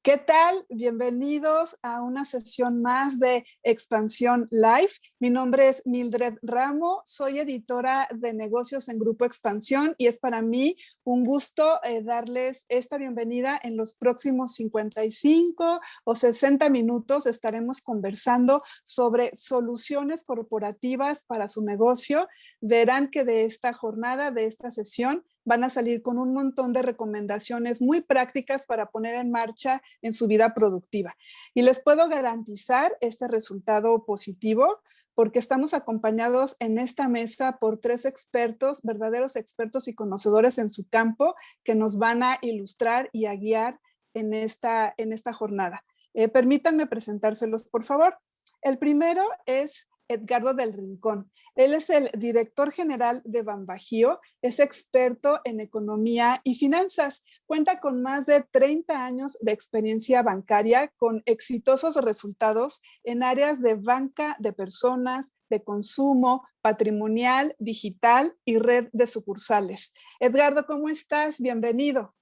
¿Qué tal? Bienvenidos a una sesión más de Expansión Live. Mi nombre es Mildred Ramo, soy editora de negocios en Grupo Expansión y es para mí un gusto darles esta bienvenida. En los próximos 55 o 60 minutos estaremos conversando sobre soluciones corporativas para su negocio. Verán que de esta jornada, de esta sesión, van a salir con un montón de recomendaciones muy prácticas para poner en marcha en su vida productiva. Y les puedo garantizar este resultado positivo porque estamos acompañados en esta mesa por 3 expertos, verdaderos expertos y conocedores en su campo, que nos van a ilustrar y a guiar en esta jornada. Permítanme presentárselos, por favor. El primero es Edgardo del Rincón. Él es el director general de BanBajío, es experto en economía y finanzas, cuenta con más de 30 años de experiencia bancaria con exitosos resultados en áreas de banca de personas, de consumo, patrimonial, digital y red de sucursales. Edgardo, ¿cómo estás? Bienvenido.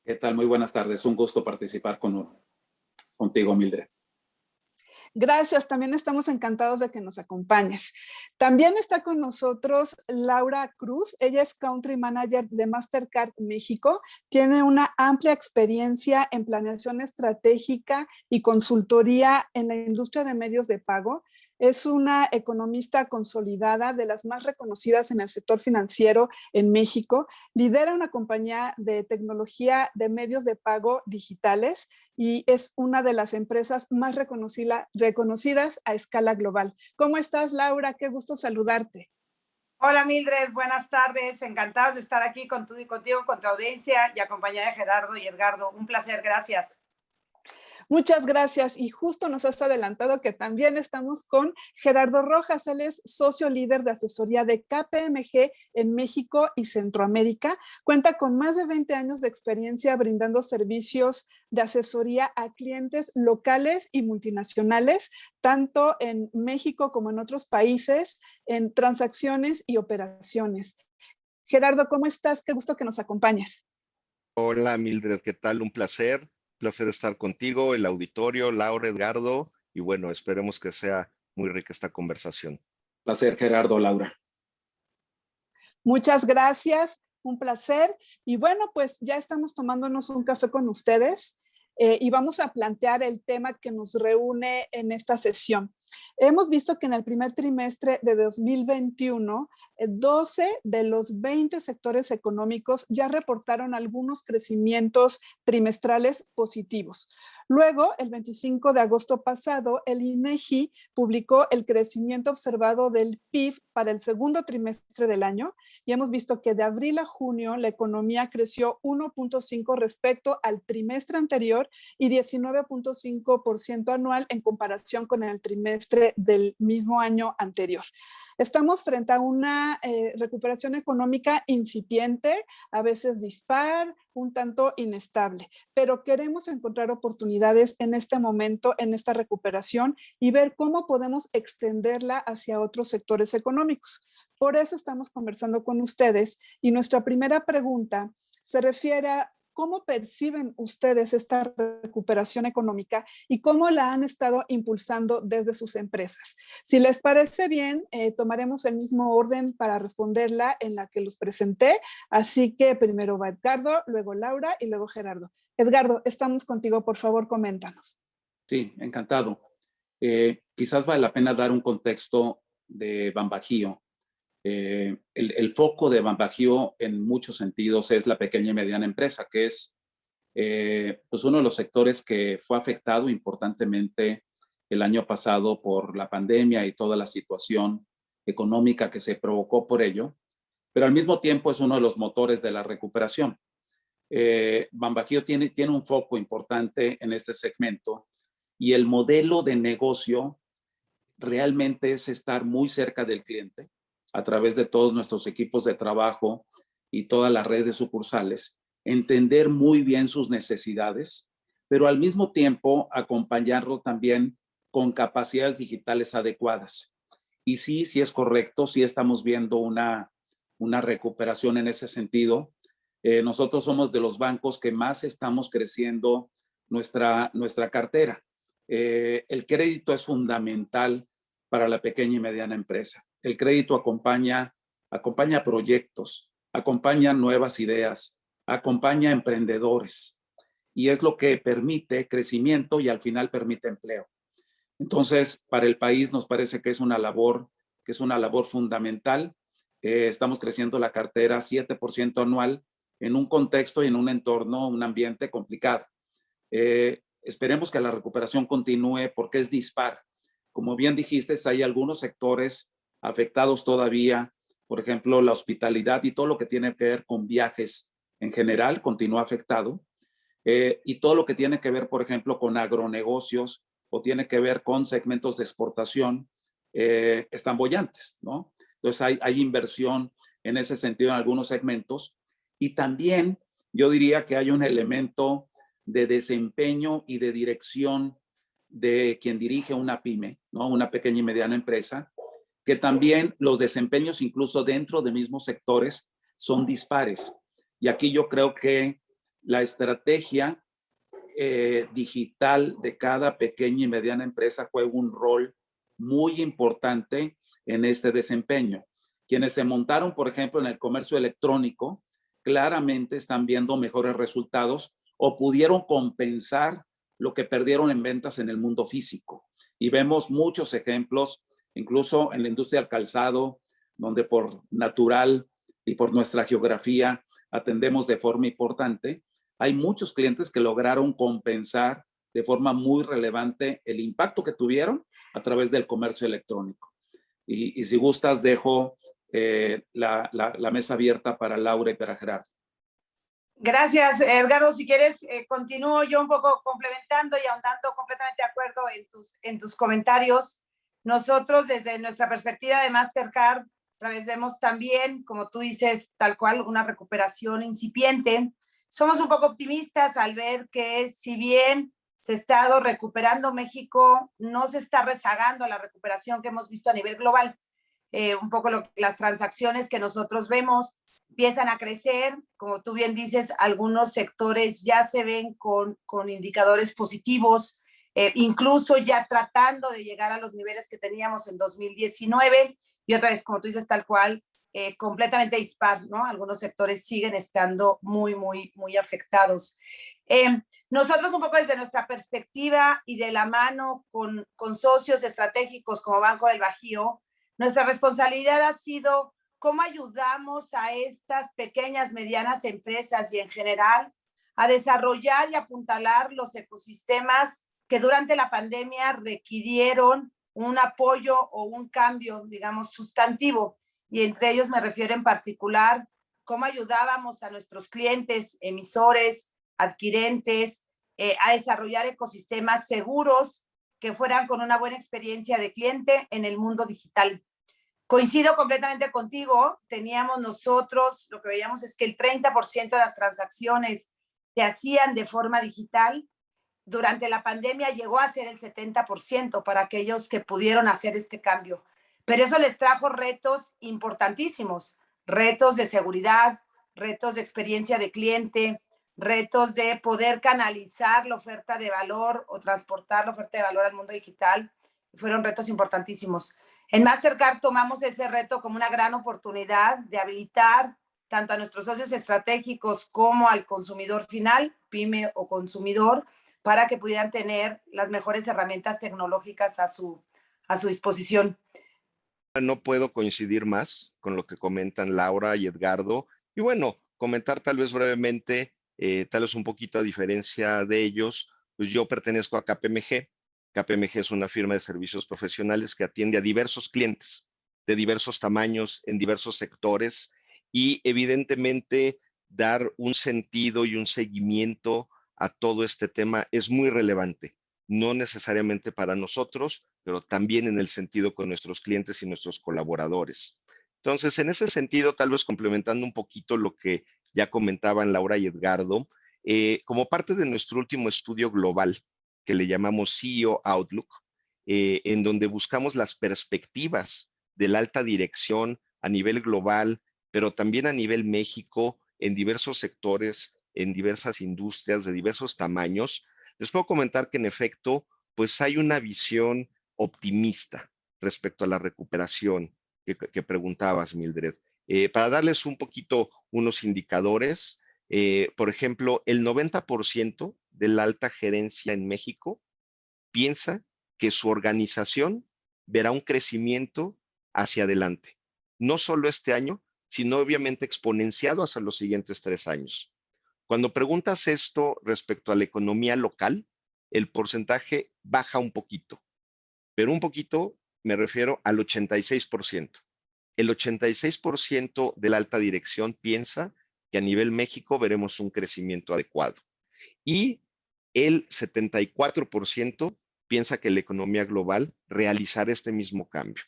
¿Qué tal? Muy buenas tardes. Un gusto participar contigo, Mildred. Gracias, también estamos encantados de que nos acompañes. También está con nosotros Laura Cruz, ella es Country Manager de Mastercard México, tiene una amplia experiencia en planeación estratégica y consultoría en la industria de medios de pago. Es una economista consolidada de las más reconocidas en el sector financiero en México. Lidera una compañía de tecnología de medios de pago digitales y es una de las empresas más reconocidas a escala global. ¿Cómo estás, Laura? Qué gusto saludarte. Hola, Mildred. Buenas tardes. Encantados de estar aquí contigo, con tu audiencia y acompañada de Gerardo y Edgardo. Un placer. Gracias. Muchas gracias. Y justo nos has adelantado que también estamos con Gerardo Rojas. Él es socio líder de asesoría de KPMG en México y Centroamérica. Cuenta con más de 20 años de experiencia brindando servicios de asesoría a clientes locales y multinacionales, tanto en México como en otros países, en transacciones y operaciones. Gerardo, ¿cómo estás? Qué gusto que nos acompañes. Hola, Mildred, ¿qué tal? Un placer estar contigo, el auditorio, Laura, Edgardo, y bueno, esperemos que sea muy rica esta conversación. Placer, Gerardo, Laura. Muchas gracias, un placer. Y bueno, pues ya estamos tomándonos un café con ustedes y vamos a plantear el tema que nos reúne en esta sesión. Hemos visto que en el primer trimestre de 2021, 12 de los 20 sectores económicos ya reportaron algunos crecimientos trimestrales positivos. Luego, el 25 de agosto pasado, el INEGI publicó el crecimiento observado del PIB para el segundo trimestre del año y hemos visto que de abril a junio la economía creció 1.5 respecto al trimestre anterior y 19.5% anual en comparación con el trimestre del mismo año anterior. Estamos frente a una recuperación económica incipiente, a veces dispar, un tanto inestable, pero queremos encontrar oportunidades en este momento, en esta recuperación y ver cómo podemos extenderla hacia otros sectores económicos. Por eso estamos conversando con ustedes y nuestra primera pregunta se refiere a cómo perciben ustedes esta recuperación económica y cómo la han estado impulsando desde sus empresas. Si les parece bien, tomaremos el mismo orden para responderla en la que los presenté. Así que primero va Edgardo, luego Laura y luego Gerardo. Edgardo, estamos contigo, por favor, coméntanos. Sí, encantado. Quizás vale la pena dar un contexto de BanBajío. El foco de BanBajío en muchos sentidos es la pequeña y mediana empresa, que es pues uno de los sectores que fue afectado importantemente el año pasado por la pandemia y toda la situación económica que se provocó por ello, pero al mismo tiempo es uno de los motores de la recuperación. BanBajío tiene un foco importante en este segmento y el modelo de negocio realmente es estar muy cerca del cliente a través de todos nuestros equipos de trabajo y toda la red de sucursales, entender muy bien sus necesidades, pero al mismo tiempo acompañarlo también con capacidades digitales adecuadas. Y sí es correcto, sí estamos viendo una recuperación en ese sentido. Nosotros somos de los bancos que más estamos creciendo nuestra cartera. El crédito es fundamental para la pequeña y mediana empresa. El crédito acompaña proyectos, acompaña nuevas ideas, acompaña emprendedores y es lo que permite crecimiento y al final permite empleo. Entonces, para el país nos parece que es una labor fundamental. Estamos creciendo la cartera 7% anual en un contexto y en un entorno, un ambiente complicado. Esperemos que la recuperación continúe porque es dispar. Como bien dijiste, hay algunos sectores afectados todavía, por ejemplo, la hospitalidad y todo lo que tiene que ver con viajes en general continúa afectado. Y todo lo que tiene que ver, por ejemplo, con agronegocios o tiene que ver con segmentos de exportación están bollantes, ¿no? Entonces hay inversión en ese sentido en algunos segmentos y también yo diría que hay un elemento de desempeño y de dirección de quien dirige una pyme, ¿no? Una pequeña y mediana empresa, que también los desempeños incluso dentro de mismos sectores son dispares. Y aquí yo creo que la estrategia digital de cada pequeña y mediana empresa juega un rol muy importante en este desempeño. Quienes se montaron, por ejemplo, en el comercio electrónico, claramente están viendo mejores resultados o pudieron compensar lo que perdieron en ventas en el mundo físico. Y vemos muchos ejemplos, incluso en la industria del calzado, donde por natural y por nuestra geografía atendemos de forma importante. Hay muchos clientes que lograron compensar de forma muy relevante el impacto que tuvieron a través del comercio electrónico. Y si gustas, dejo la mesa abierta para Laura y para Gerardo. Gracias, Edgardo. Si quieres, continúo yo un poco complementando y ahondando completamente de acuerdo en tus comentarios. Nosotros, desde nuestra perspectiva de Mastercard, otra vez vemos también, como tú dices, tal cual, una recuperación incipiente. Somos un poco optimistas al ver que si bien se ha estado recuperando México, no se está rezagando a la recuperación que hemos visto a nivel global. Un poco las transacciones que nosotros vemos empiezan a crecer, como tú bien dices, algunos sectores ya se ven con indicadores positivos, incluso ya tratando de llegar a los niveles que teníamos en 2019, y otra vez, como tú dices, tal cual, completamente dispar, ¿no? Algunos sectores siguen estando muy, muy, muy afectados. Nosotros un poco desde nuestra perspectiva y de la mano con socios estratégicos como Banco del Bajío, nuestra responsabilidad ha sido cómo ayudamos a estas pequeñas, medianas empresas y en general a desarrollar y apuntalar los ecosistemas que durante la pandemia requirieron un apoyo o un cambio, digamos, sustantivo. Y entre ellos me refiero en particular cómo ayudábamos a nuestros clientes, emisores, adquirentes, a desarrollar ecosistemas seguros que fueran con una buena experiencia de cliente en el mundo digital. Coincido completamente contigo, teníamos nosotros, lo que veíamos es que el 30% de las transacciones se hacían de forma digital. Durante la pandemia llegó a ser el 70% para aquellos que pudieron hacer este cambio. Pero eso les trajo retos importantísimos, retos de seguridad, retos de experiencia de cliente, retos de poder canalizar la oferta de valor o transportar la oferta de valor al mundo digital. Fueron retos importantísimos. En Mastercard tomamos ese reto como una gran oportunidad de habilitar tanto a nuestros socios estratégicos como al consumidor final, pyme o consumidor, para que pudieran tener las mejores herramientas tecnológicas a su disposición. No puedo coincidir más con lo que comentan Laura y Edgardo. Y bueno, comentar tal vez brevemente, tal vez un poquito a diferencia de ellos, pues yo pertenezco a KPMG. KPMG es una firma de servicios profesionales que atiende a diversos clientes de diversos tamaños, en diversos sectores, y evidentemente dar un sentido y un seguimiento a todo este tema es muy relevante, no necesariamente para nosotros, pero también en el sentido con nuestros clientes y nuestros colaboradores. Entonces, en ese sentido, tal vez complementando un poquito lo que ya comentaban Laura y Edgardo, como parte de nuestro último estudio global, que le llamamos CEO Outlook, en donde buscamos las perspectivas de la alta dirección a nivel global, pero también a nivel México, en diversos sectores, en diversas industrias de diversos tamaños, Les puedo comentar que en efecto, pues hay una visión optimista respecto a la recuperación que preguntabas, Mildred. Para darles un poquito unos indicadores, por ejemplo, el 90% de la alta gerencia en México piensa que su organización verá un crecimiento hacia adelante. No solo este año, sino obviamente exponenciado hasta los siguientes 3 años. Cuando preguntas esto respecto a la economía local, el porcentaje baja un poquito, pero un poquito me refiero al 86%. El 86% de la alta dirección piensa que a nivel México veremos un crecimiento adecuado. Y el 74% piensa que la economía global realizará este mismo cambio.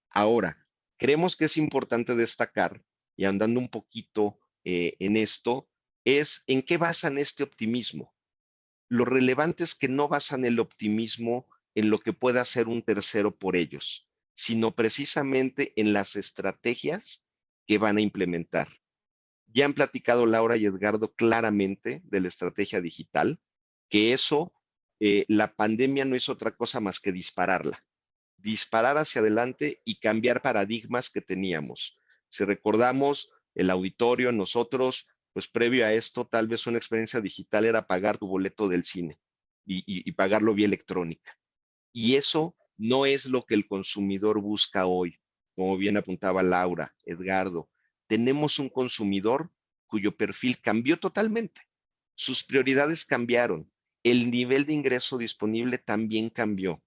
Ahora, creemos que es importante destacar, y andando un poquito en esto, es en qué basan este optimismo. Lo relevante es que no basan el optimismo en lo que pueda hacer un tercero por ellos, sino precisamente en las estrategias que van a implementar. Ya han platicado Laura y Edgardo claramente de la estrategia digital, que eso, la pandemia no es otra cosa más que dispararla. Disparar hacia adelante y cambiar paradigmas que teníamos. Si recordamos el auditorio, nosotros, pues previo a esto, tal vez una experiencia digital era pagar tu boleto del cine y pagarlo vía electrónica. Y eso no es lo que el consumidor busca hoy, como bien apuntaba Laura, Edgardo. Tenemos un consumidor cuyo perfil cambió totalmente. Sus prioridades cambiaron. El nivel de ingreso disponible también cambió.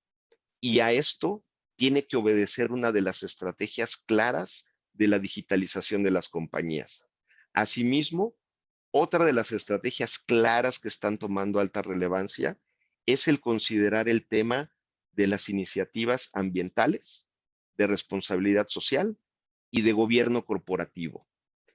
Y a esto tiene que obedecer una de las estrategias claras de la digitalización de las compañías. Asimismo, otra de las estrategias claras que están tomando alta relevancia es el considerar el tema de las iniciativas ambientales, de responsabilidad social y de gobierno corporativo.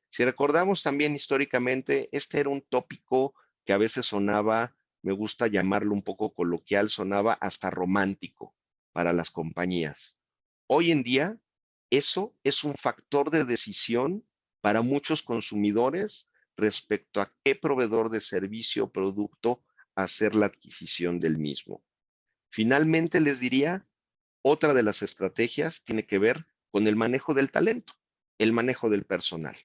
Si recordamos también históricamente, este era un tópico que a veces sonaba, me gusta llamarlo un poco coloquial, sonaba hasta romántico para las compañías. Hoy en día, eso es un factor de decisión para muchos consumidores respecto a qué proveedor de servicio o producto hacer la adquisición del mismo. Finalmente, les diría, otra de las estrategias tiene que ver con el manejo del talento, el manejo del personal.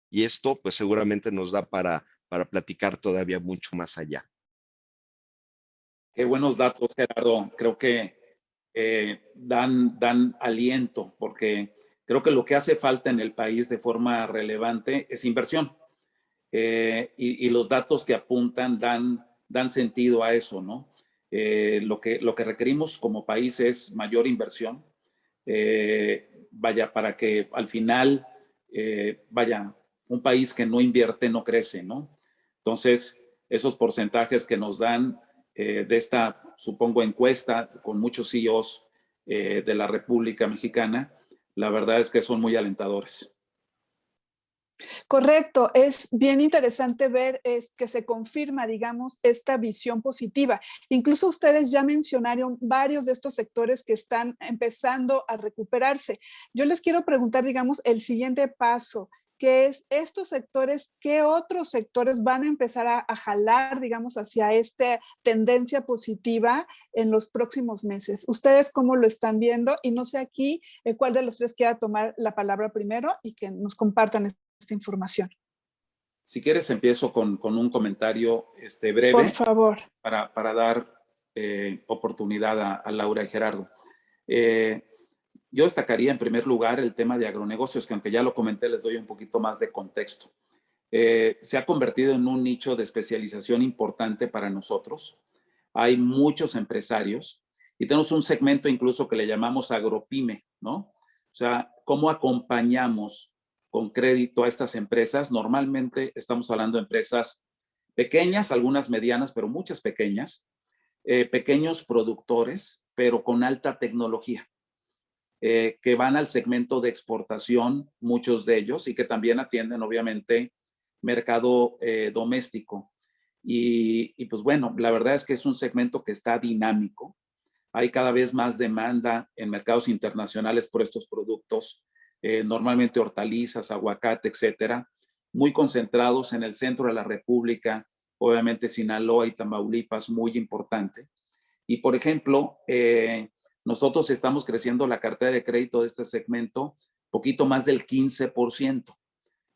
Y esto, pues seguramente nos da para platicar todavía mucho más allá. Qué buenos datos, Gerardo. Creo que dan aliento, porque creo que lo que hace falta en el país de forma relevante es inversión. Y los datos que apuntan dan sentido a eso, ¿no? Lo que requerimos como país es mayor inversión, vaya, para que al final, vaya, un país que no invierte no crece, ¿no? Entonces, esos porcentajes que nos dan de esta, supongo, encuesta con muchos CEOs de la República Mexicana, la verdad es que son muy alentadores. Correcto, es bien interesante ver que se confirma, digamos, esta visión positiva. Incluso ustedes ya mencionaron varios de estos sectores que están empezando a recuperarse. Yo les quiero preguntar, digamos, el siguiente paso, que es estos sectores, ¿qué otros sectores van a empezar a jalar, digamos, hacia esta tendencia positiva en los próximos meses? ¿Ustedes cómo lo están viendo? Y no sé aquí cuál de los tres quiera tomar la palabra primero y que nos compartan esta información. Si quieres, empiezo con un comentario breve. Por favor. Para dar oportunidad a Laura y Gerardo. Yo destacaría en primer lugar el tema de agronegocios, que aunque ya lo comenté, les doy un poquito más de contexto. Se ha convertido en un nicho de especialización importante para nosotros. Hay muchos empresarios y tenemos un segmento incluso que le llamamos agropyme, ¿no? O sea, ¿cómo acompañamos con crédito a estas empresas? Normalmente estamos hablando de empresas pequeñas, algunas medianas, pero muchas pequeñas, pequeños productores, pero con alta tecnología. Que van al segmento de exportación, muchos de ellos, y que también atienden, obviamente, mercado doméstico. Y pues bueno, la verdad es que es un segmento que está dinámico. Hay cada vez más demanda en mercados internacionales por estos productos, normalmente hortalizas, aguacate, etcétera, muy concentrados en el centro de la República obviamente Sinaloa y Tamaulipas, muy importante. Y por ejemplo, nosotros estamos creciendo la cartera de crédito de este segmento poquito más del 15%.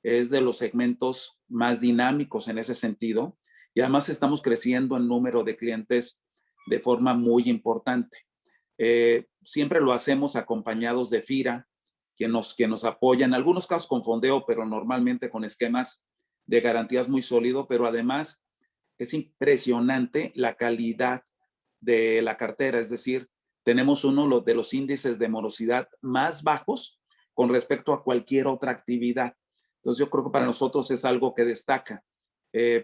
Es de los segmentos más dinámicos en ese sentido. Y además estamos creciendo en número de clientes de forma muy importante. Siempre lo hacemos acompañados de FIRA, que nos apoya, en algunos casos con fondeo, pero normalmente con esquemas de garantías muy sólidos, pero además es impresionante la calidad de la cartera, es decir, tenemos uno de los índices de morosidad más bajos con respecto a cualquier otra actividad. Entonces yo creo que para nosotros es algo que destaca.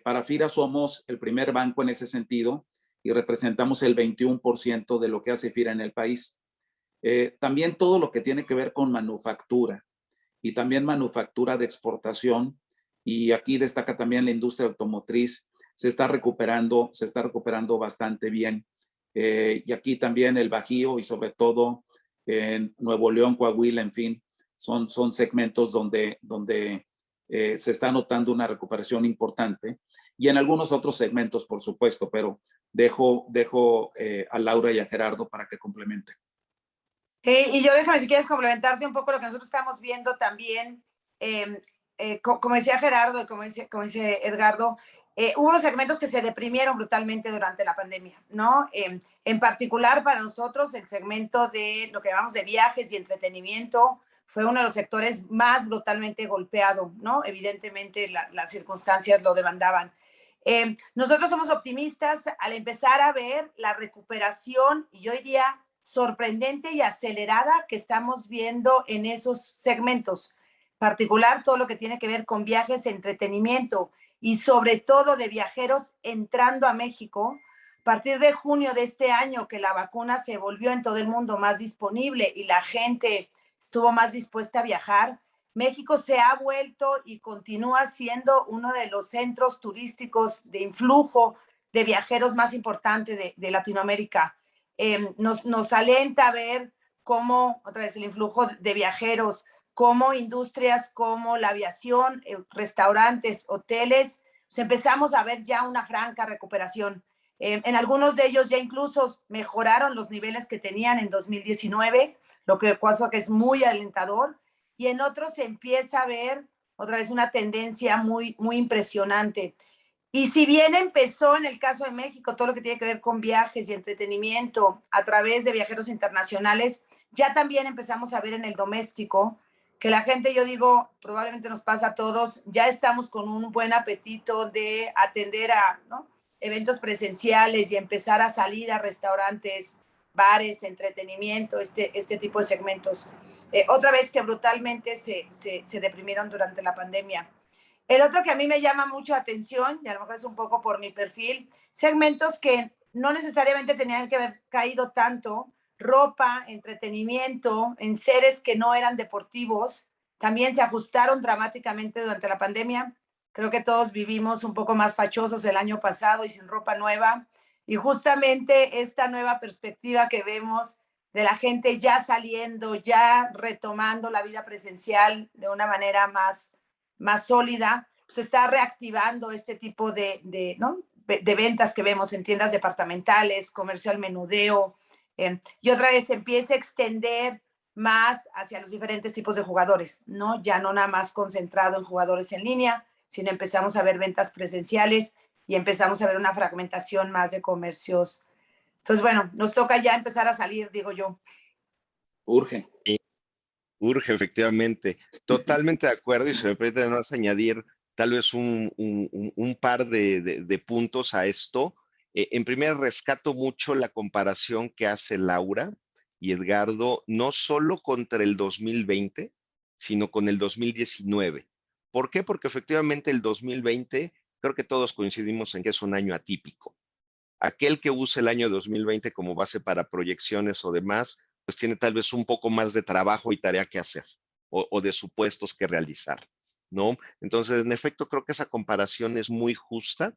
Para FIRA somos el primer banco en ese sentido y representamos el 21% de lo que hace FIRA en el país. También todo lo que tiene que ver con manufactura y también manufactura de exportación, y aquí destaca también la industria automotriz, se está recuperando bastante bien. Y aquí también el Bajío y sobre todo en Nuevo León, Coahuila, en fin, son segmentos donde se está notando una recuperación importante, y en algunos otros segmentos, por supuesto, pero dejo a Laura y a Gerardo para que complementen. Y yo déjame si quieres complementarte un poco lo que nosotros estamos viendo también, como decía Gerardo y como dice Edgardo, hubo segmentos que se deprimieron brutalmente durante la pandemia, ¿no? En particular para nosotros el segmento de lo que llamamos de viajes y entretenimiento fue uno de los sectores más brutalmente golpeado, ¿no? Evidentemente las circunstancias lo demandaban. Nosotros somos optimistas al empezar a ver la recuperación, y yo diría sorprendente y acelerada, que estamos viendo en esos segmentos, particular todo lo que tiene que ver con viajes, entretenimiento y sobre todo de viajeros entrando a México. A partir de junio de este año, que la vacuna se volvió en todo el mundo más disponible y la gente estuvo más dispuesta a viajar, México se ha vuelto y continúa siendo uno de los centros turísticos de influjo de viajeros más importante de Latinoamérica. Nos alenta a ver cómo, otra vez, el influjo de viajeros, cómo industrias como la aviación, restaurantes, hoteles, pues empezamos a ver ya una franca recuperación. En algunos de ellos ya incluso mejoraron los niveles que tenían en 2019, lo que es muy alentador, y en otros se empieza a ver otra vez una tendencia muy, muy impresionante. Y si bien empezó en el caso de México todo lo que tiene que ver con viajes y entretenimiento a través de viajeros internacionales, ya también empezamos a ver en el doméstico que la gente, yo digo, probablemente nos pasa a todos, ya estamos con un buen apetito de atender a, ¿no?, eventos presenciales y empezar a salir a restaurantes, bares, entretenimiento, este tipo de segmentos. Otra vez que brutalmente se deprimieron durante la pandemia. El otro que a mí me llama mucho la atención, y a lo mejor es un poco por mi perfil, segmentos que no necesariamente tenían que haber caído tanto, ropa, entretenimiento, enseres que no eran deportivos, también se ajustaron dramáticamente durante la pandemia. Creo que todos vivimos un poco más fachosos el año pasado y sin ropa nueva. Y justamente esta nueva perspectiva que vemos de la gente ya saliendo, ya retomando la vida presencial de una manera más sólida, se está reactivando este tipo ¿no?, de ventas que vemos en tiendas departamentales, comercio al menudeo, y otra vez se empieza a extender más hacia los diferentes tipos de jugadores, ¿no? Ya no nada más concentrado en jugadores en línea, sino empezamos a ver ventas presenciales y empezamos a ver una fragmentación más de comercios. Entonces, bueno, nos toca ya empezar a salir, digo yo. Urge. Urge, efectivamente. Totalmente de acuerdo, y se me permite además añadir tal vez un par de puntos a esto. En primer, rescato mucho la comparación que hace Laura y Edgardo, no solo contra el 2020, sino con el 2019. ¿Por qué? Porque efectivamente el 2020, creo que todos coincidimos en que es un año atípico. Aquel que use el año 2020 como base para proyecciones o demás, pues tiene tal vez un poco más de trabajo y tarea que hacer o de supuestos que realizar, ¿no? Entonces, en efecto, creo que esa comparación es muy justa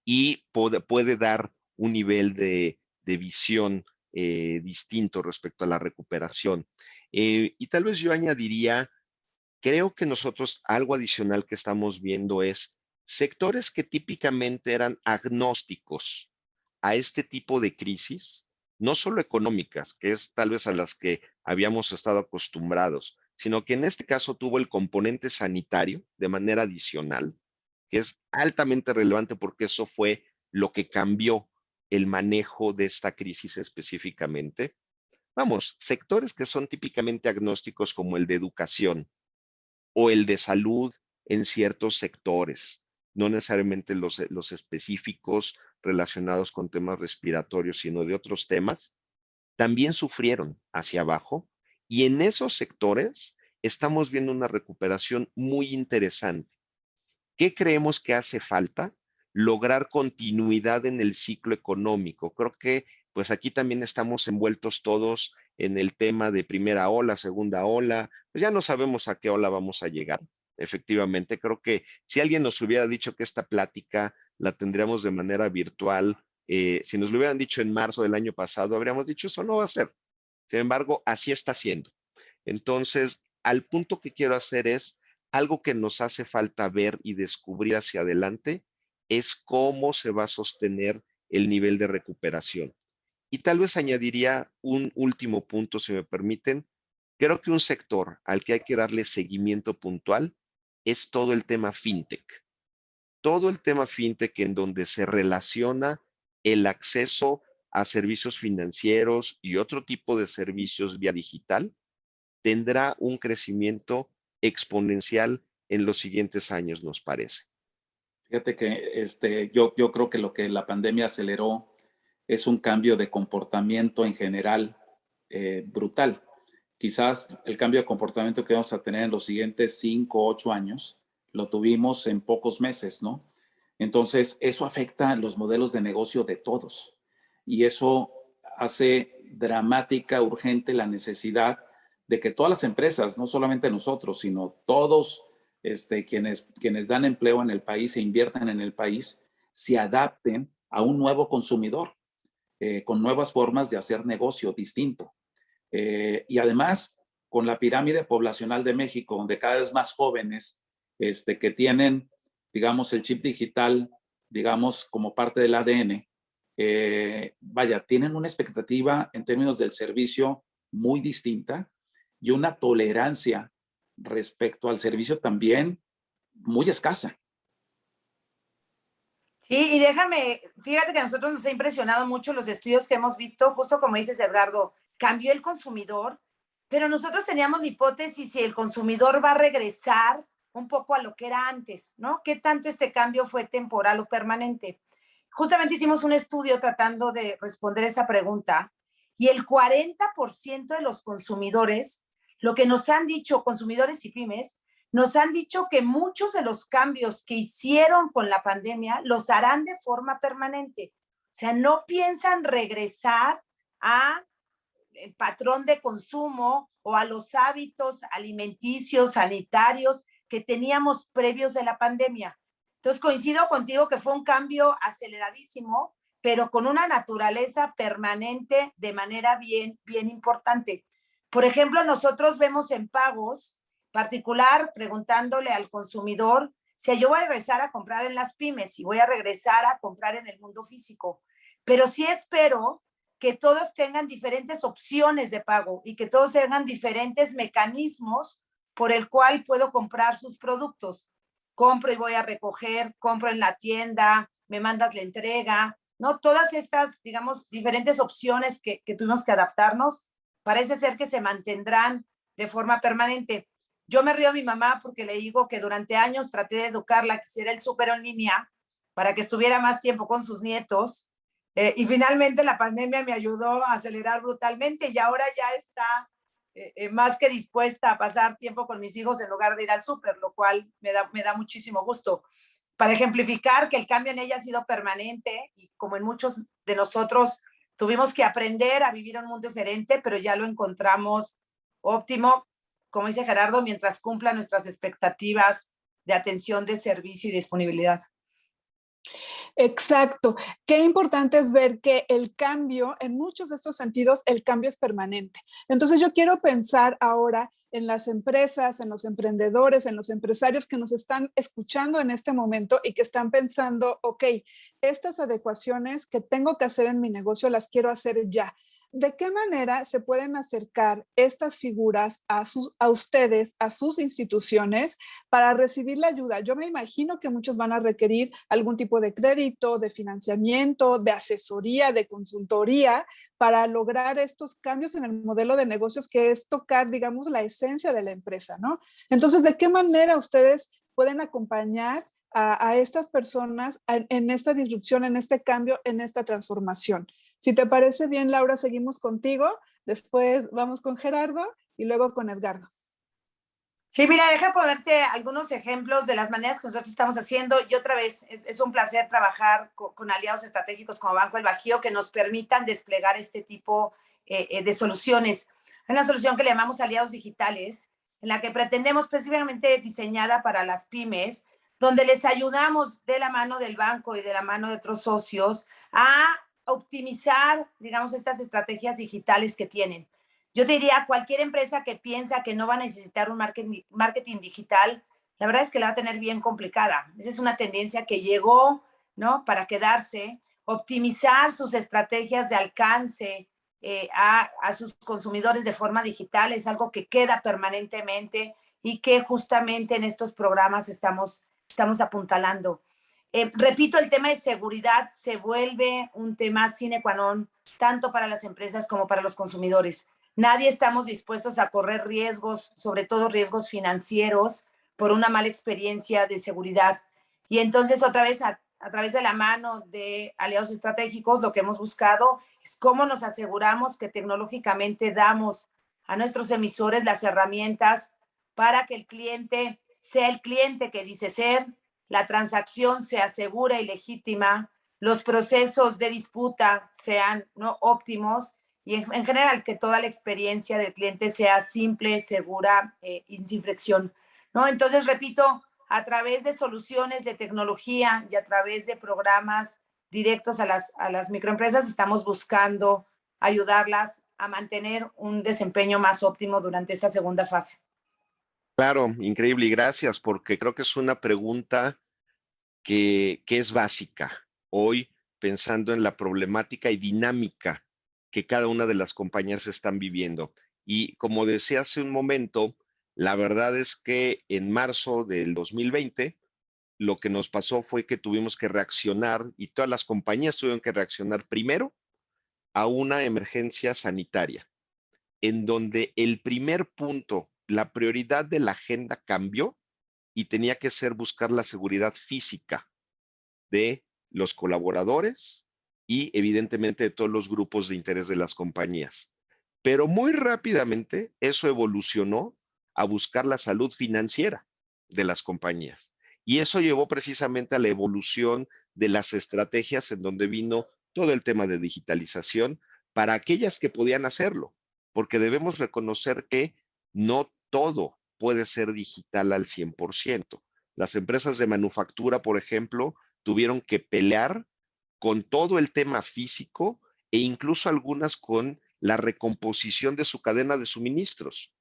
y puede dar un nivel de visión distinto respecto a la recuperación. Y tal vez yo añadiría, creo que nosotros algo adicional que estamos viendo es sectores que típicamente eran agnósticos a este tipo de crisis, no solo económicas, que es tal vez a las que habíamos estado acostumbrados, sino que en este caso tuvo el componente sanitario de manera adicional, que es altamente relevante porque eso fue lo que cambió el manejo de esta crisis específicamente. Vamos, sectores que son típicamente agnósticos como el de educación o el de salud en ciertos sectores, no necesariamente los específicos relacionados con temas respiratorios, sino de otros temas, también sufrieron hacia abajo y en esos sectores estamos viendo una recuperación muy interesante. ¿Qué creemos que hace falta? Lograr continuidad en el ciclo económico. Creo que pues aquí también estamos envueltos todos en el tema de primera ola, segunda ola, pues ya no sabemos a qué ola vamos a llegar. Efectivamente, creo que si alguien nos hubiera dicho que esta plática la tendríamos de manera virtual, si nos lo hubieran dicho en marzo del año pasado, habríamos dicho eso no va a ser. Sin embargo, así está siendo. Entonces, al punto que quiero hacer es algo que nos hace falta ver y descubrir hacia adelante es cómo se va a sostener el nivel de recuperación. Y tal vez añadiría un último punto, si me permiten. Creo que un sector al que hay que darle seguimiento puntual es todo el tema fintech. Todo el tema fintech en donde se relaciona el acceso a servicios financieros y otro tipo de servicios vía digital tendrá un crecimiento exponencial en los siguientes años, nos parece. Fíjate que yo creo que lo que la pandemia aceleró es un cambio de comportamiento en general brutal. Quizás el cambio de comportamiento que vamos a tener en los siguientes 5 o 8 años lo tuvimos en pocos meses, ¿no? Entonces, eso afecta los modelos de negocio de todos y eso hace dramática, urgente la necesidad de que todas las empresas, no solamente nosotros, sino todos quienes dan empleo en el país e inviertan en el país, se adapten a un nuevo consumidor, con nuevas formas de hacer negocio distinto. Y además, con la pirámide poblacional de México, donde cada vez más jóvenes que tienen, digamos, el chip digital, digamos, como parte del ADN, vaya, tienen una expectativa en términos del servicio muy distinta y una tolerancia respecto al servicio también muy escasa. Sí, y déjame, fíjate que a nosotros nos ha impresionado mucho los estudios que hemos visto, justo como dices, Edgardo, cambió el consumidor, pero nosotros teníamos la hipótesis si el consumidor va a regresar un poco a lo que era antes, ¿no? ¿Qué tanto este cambio fue temporal o permanente? Justamente hicimos un estudio tratando de responder esa pregunta y el 40% de los consumidores, lo que nos han dicho, consumidores y pymes, nos han dicho que muchos de los cambios que hicieron con la pandemia los harán de forma permanente. O sea, no piensan regresar a el patrón de consumo o a los hábitos alimenticios, sanitarios que teníamos previos de la pandemia. Entonces coincido contigo que fue un cambio aceleradísimo, pero con una naturaleza permanente de manera bien importante. Por ejemplo, nosotros vemos en pagos, particular preguntándole al consumidor si yo voy a regresar a comprar en las pymes y voy a regresar a comprar en el mundo físico, pero sí espero que todos tengan diferentes opciones de pago y que todos tengan diferentes mecanismos por el cual puedo comprar sus productos. Compro y voy a recoger, compro en la tienda, me mandas la entrega, ¿no? Todas estas, digamos, diferentes opciones que tuvimos que adaptarnos, parece ser que se mantendrán de forma permanente. Yo me río a mi mamá porque le digo que durante años traté de educarla a que hiciera el súper en línea para que estuviera más tiempo con sus nietos. Y finalmente la pandemia me ayudó a acelerar brutalmente y ahora ya está más que dispuesta a pasar tiempo con mis hijos en lugar de ir al súper, lo cual me da muchísimo gusto. Para ejemplificar que el cambio en ella ha sido permanente y como en muchos de nosotros tuvimos que aprender a vivir en un mundo diferente, pero ya lo encontramos óptimo, como dice Gerardo, mientras cumpla nuestras expectativas de atención, de servicio y disponibilidad. Exacto. Qué importante es ver que el cambio, en muchos de estos sentidos, el cambio es permanente. Entonces yo quiero pensar ahora en las empresas, en los emprendedores, en los empresarios que nos están escuchando en este momento y que están pensando, ok, estas adecuaciones que tengo que hacer en mi negocio las quiero hacer ya. ¿De qué manera se pueden acercar estas figuras a ustedes, a sus instituciones, para recibir la ayuda? Yo me imagino que muchos van a requerir algún tipo de crédito, de financiamiento, de asesoría, de consultoría, para lograr estos cambios en el modelo de negocios, que es tocar, digamos, la esencia de la empresa, ¿no? Entonces, ¿de qué manera ustedes pueden acompañar a estas personas en esta disrupción, en este cambio, en esta transformación? Si te parece bien, Laura, seguimos contigo, después vamos con Gerardo y luego con Edgardo. Sí, mira, deja ponerte algunos ejemplos de las maneras que nosotros estamos haciendo. Y otra vez, es un placer trabajar con aliados estratégicos como Banco del Bajío que nos permitan desplegar este tipo de soluciones. Hay una solución que le llamamos aliados digitales, en la que pretendemos específicamente diseñada para las pymes, donde les ayudamos de la mano del banco y de la mano de otros socios a optimizar, digamos, estas estrategias digitales que tienen. Yo te diría, cualquier empresa que piensa que no va a necesitar un marketing digital, la verdad es que la va a tener bien complicada. Esa es una tendencia que llegó, ¿no?, para quedarse. Optimizar sus estrategias de alcance a sus consumidores de forma digital es algo que queda permanentemente y que justamente en estos programas estamos apuntalando. Repito, el tema de seguridad se vuelve un tema sine qua non, tanto para las empresas como para los consumidores. Nadie estamos dispuestos a correr riesgos, sobre todo riesgos financieros, por una mala experiencia de seguridad. Y entonces, otra vez, a través de la mano de aliados estratégicos, lo que hemos buscado es cómo nos aseguramos que tecnológicamente damos a nuestros emisores las herramientas para que el cliente sea el cliente que dice ser, la transacción sea segura y legítima, los procesos de disputa sean, ¿no?, óptimos, y en general que toda la experiencia del cliente sea simple, segura y sin fricción, ¿no? Entonces, repito, a través de soluciones de tecnología y a través de programas directos a las microempresas, estamos buscando ayudarlas a mantener un desempeño más óptimo durante esta segunda fase. Claro, increíble y gracias, porque creo que es una pregunta que es básica hoy, pensando en la problemática y dinámica que cada una de las compañías están viviendo. Y como decía hace un momento, la verdad es que en marzo del 2020, lo que nos pasó fue que tuvimos que reaccionar y todas las compañías tuvieron que reaccionar primero a una emergencia sanitaria, en donde el primer punto, la prioridad de la agenda cambió y tenía que ser buscar la seguridad física de los colaboradores y evidentemente de todos los grupos de interés de las compañías. Pero muy rápidamente eso evolucionó a buscar la salud financiera de las compañías. Y eso llevó precisamente a la evolución de las estrategias en donde vino todo el tema de digitalización para aquellas que podían hacerlo, porque debemos reconocer que no todo puede ser digital al 100%. Las empresas de manufactura, por ejemplo, tuvieron que pelear con todo el tema físico e incluso algunas con la recomposición de su cadena de suministros.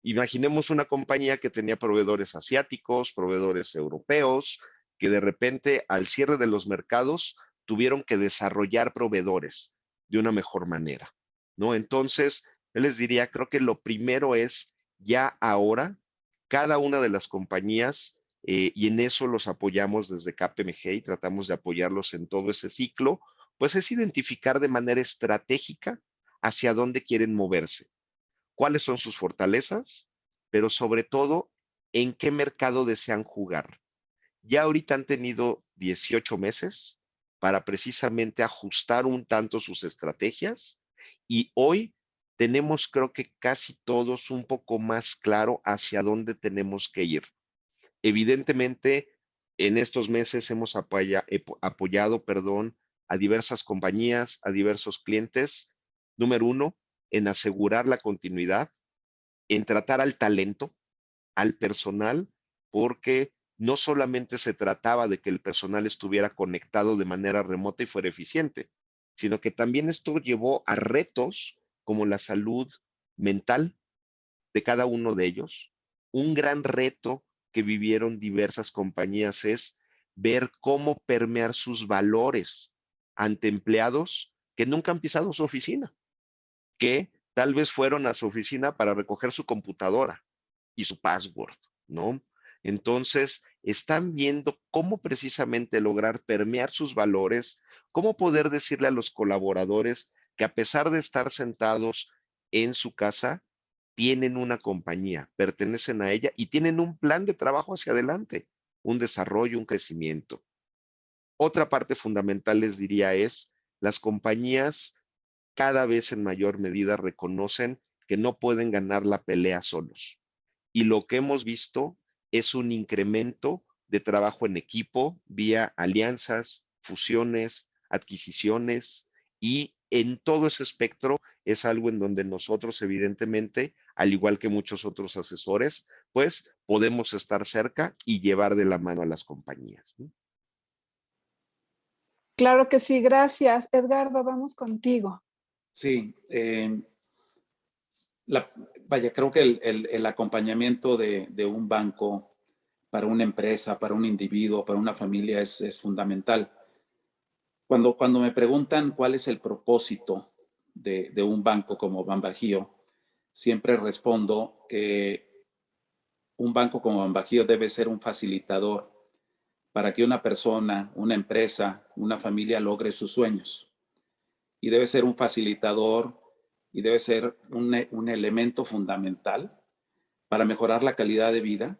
Imaginemos una compañía que tenía proveedores asiáticos, proveedores europeos, que de repente al cierre de los mercados tuvieron que desarrollar proveedores de una mejor manera, ¿no? Entonces, yo les diría, creo que lo primero es ya ahora, cada una de las compañías, y en eso los apoyamos desde KPMG y tratamos de apoyarlos en todo ese ciclo, pues es identificar de manera estratégica hacia dónde quieren moverse, cuáles son sus fortalezas, pero sobre todo, en qué mercado desean jugar. Ya ahorita han tenido 18 meses para precisamente ajustar un tanto sus estrategias y hoy tenemos, creo que casi todos, un poco más claro hacia dónde tenemos que ir. Evidentemente, en estos meses hemos apoyado, a diversas compañías, a diversos clientes. Número uno, en asegurar la continuidad, en tratar al talento, al personal, porque no solamente se trataba de que el personal estuviera conectado de manera remota y fuera eficiente, sino que también esto llevó a retos como la salud mental, de cada uno de ellos. Un gran reto que vivieron diversas compañías es ver cómo permear sus valores ante empleados que nunca han pisado su oficina, que tal vez fueron a su oficina para recoger su computadora y su password, ¿no? Entonces, están viendo cómo precisamente lograr permear sus valores, cómo poder decirle a los colaboradores que a pesar de estar sentados en su casa, tienen una compañía, pertenecen a ella y tienen un plan de trabajo hacia adelante, un desarrollo, un crecimiento. Otra parte fundamental, les diría, es las compañías cada vez en mayor medida reconocen que no pueden ganar la pelea solos. Y lo que hemos visto es un incremento de trabajo en equipo vía alianzas, fusiones, adquisiciones, y en todo ese espectro es algo en donde nosotros evidentemente, al igual que muchos otros asesores, pues podemos estar cerca y llevar de la mano a las compañías, ¿no? Claro que sí, gracias. Edgardo, vamos contigo. Sí, vaya, creo que el acompañamiento de un banco para una empresa, para un individuo, para una familia es fundamental. Cuando me preguntan cuál es el propósito de un banco como BanBajío, siempre respondo que un banco como BanBajío debe ser un facilitador para que una persona, una empresa, una familia logre sus sueños. Y debe ser un facilitador y debe ser un elemento fundamental para mejorar la calidad de vida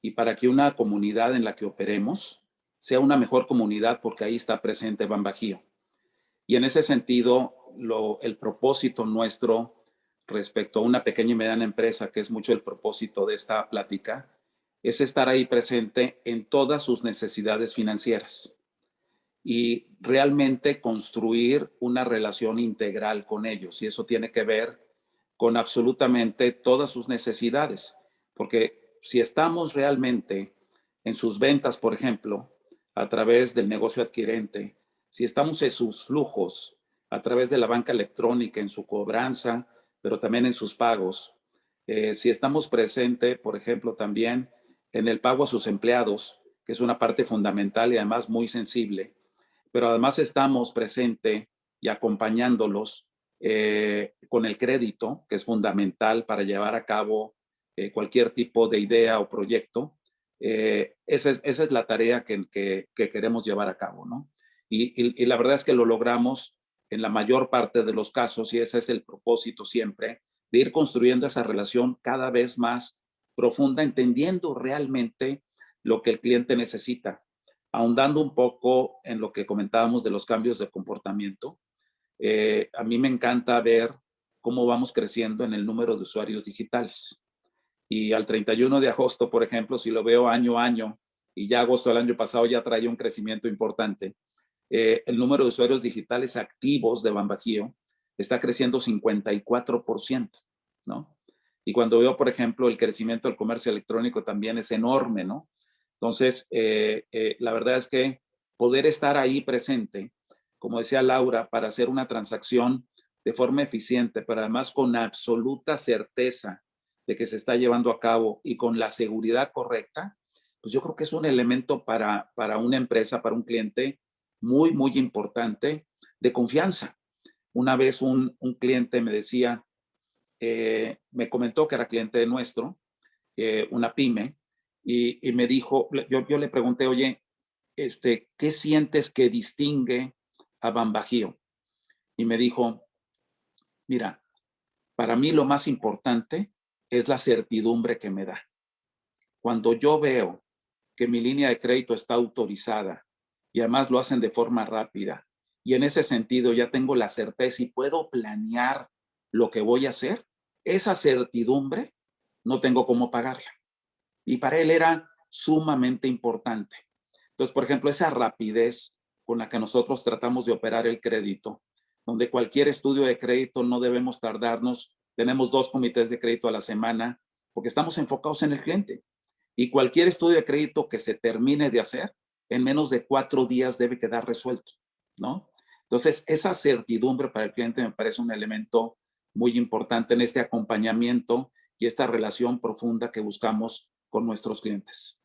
y para que una comunidad en la que operemos sea una mejor comunidad, porque ahí está presente BanBajío. Y en ese sentido, el propósito nuestro respecto a una pequeña y mediana empresa, que es mucho el propósito de esta plática, es estar ahí presente en todas sus necesidades financieras y realmente construir una relación integral con ellos. Y eso tiene que ver con absolutamente todas sus necesidades, porque si estamos realmente en sus ventas, por ejemplo, a través del negocio adquirente, si estamos en sus flujos, a través de la banca electrónica, en su cobranza, pero también en sus pagos, si estamos presentes, por ejemplo, también en el pago a sus empleados, que es una parte fundamental y además muy sensible, pero además estamos presentes y acompañándolos con el crédito, que es fundamental para llevar a cabo cualquier tipo de idea o proyecto. Esa es la tarea que queremos llevar a cabo, ¿no? Y la verdad es que lo logramos en la mayor parte de los casos, y ese es el propósito siempre, de ir construyendo esa relación cada vez más profunda, entendiendo realmente lo que el cliente necesita. Ahondando un poco en lo que comentábamos de los cambios de comportamiento, a mí me encanta ver cómo vamos creciendo en el número de usuarios digitales. Y al 31 de agosto, por ejemplo, si lo veo año a año, y ya agosto del año pasado ya traía un crecimiento importante, el número de usuarios digitales activos de BanBajío está creciendo 54%, ¿no? Y cuando veo, por ejemplo, el crecimiento del comercio electrónico también es enorme, ¿no? Entonces, la verdad es que poder estar ahí presente, como decía Laura, para hacer una transacción de forma eficiente, pero además con absoluta certeza de que se está llevando a cabo y con la seguridad correcta, pues yo creo que es un elemento para una empresa, para un cliente muy, muy importante de confianza. Una vez un cliente me decía, me comentó que era cliente nuestro, una pyme, y me dijo, yo le pregunté, oye, ¿qué sientes que distingue a BanBajío? Y me dijo, mira, para mí lo más importante es la certidumbre que me da. Cuando yo veo que mi línea de crédito está autorizada y además lo hacen de forma rápida, y en ese sentido ya tengo la certeza y puedo planear lo que voy a hacer, esa certidumbre no tengo cómo pagarla. Y para él era sumamente importante. Entonces, por ejemplo, esa rapidez con la que nosotros tratamos de operar el crédito, donde cualquier estudio de crédito no debemos tardarnos, tenemos 2 comités de crédito a la semana, porque estamos enfocados en el cliente. Y cualquier estudio de crédito que se termine de hacer, en menos de 4 días debe quedar resuelto, ¿no? Entonces, esa certidumbre para el cliente me parece un elemento muy importante en este acompañamiento y esta relación profunda que buscamos con nuestros clientes.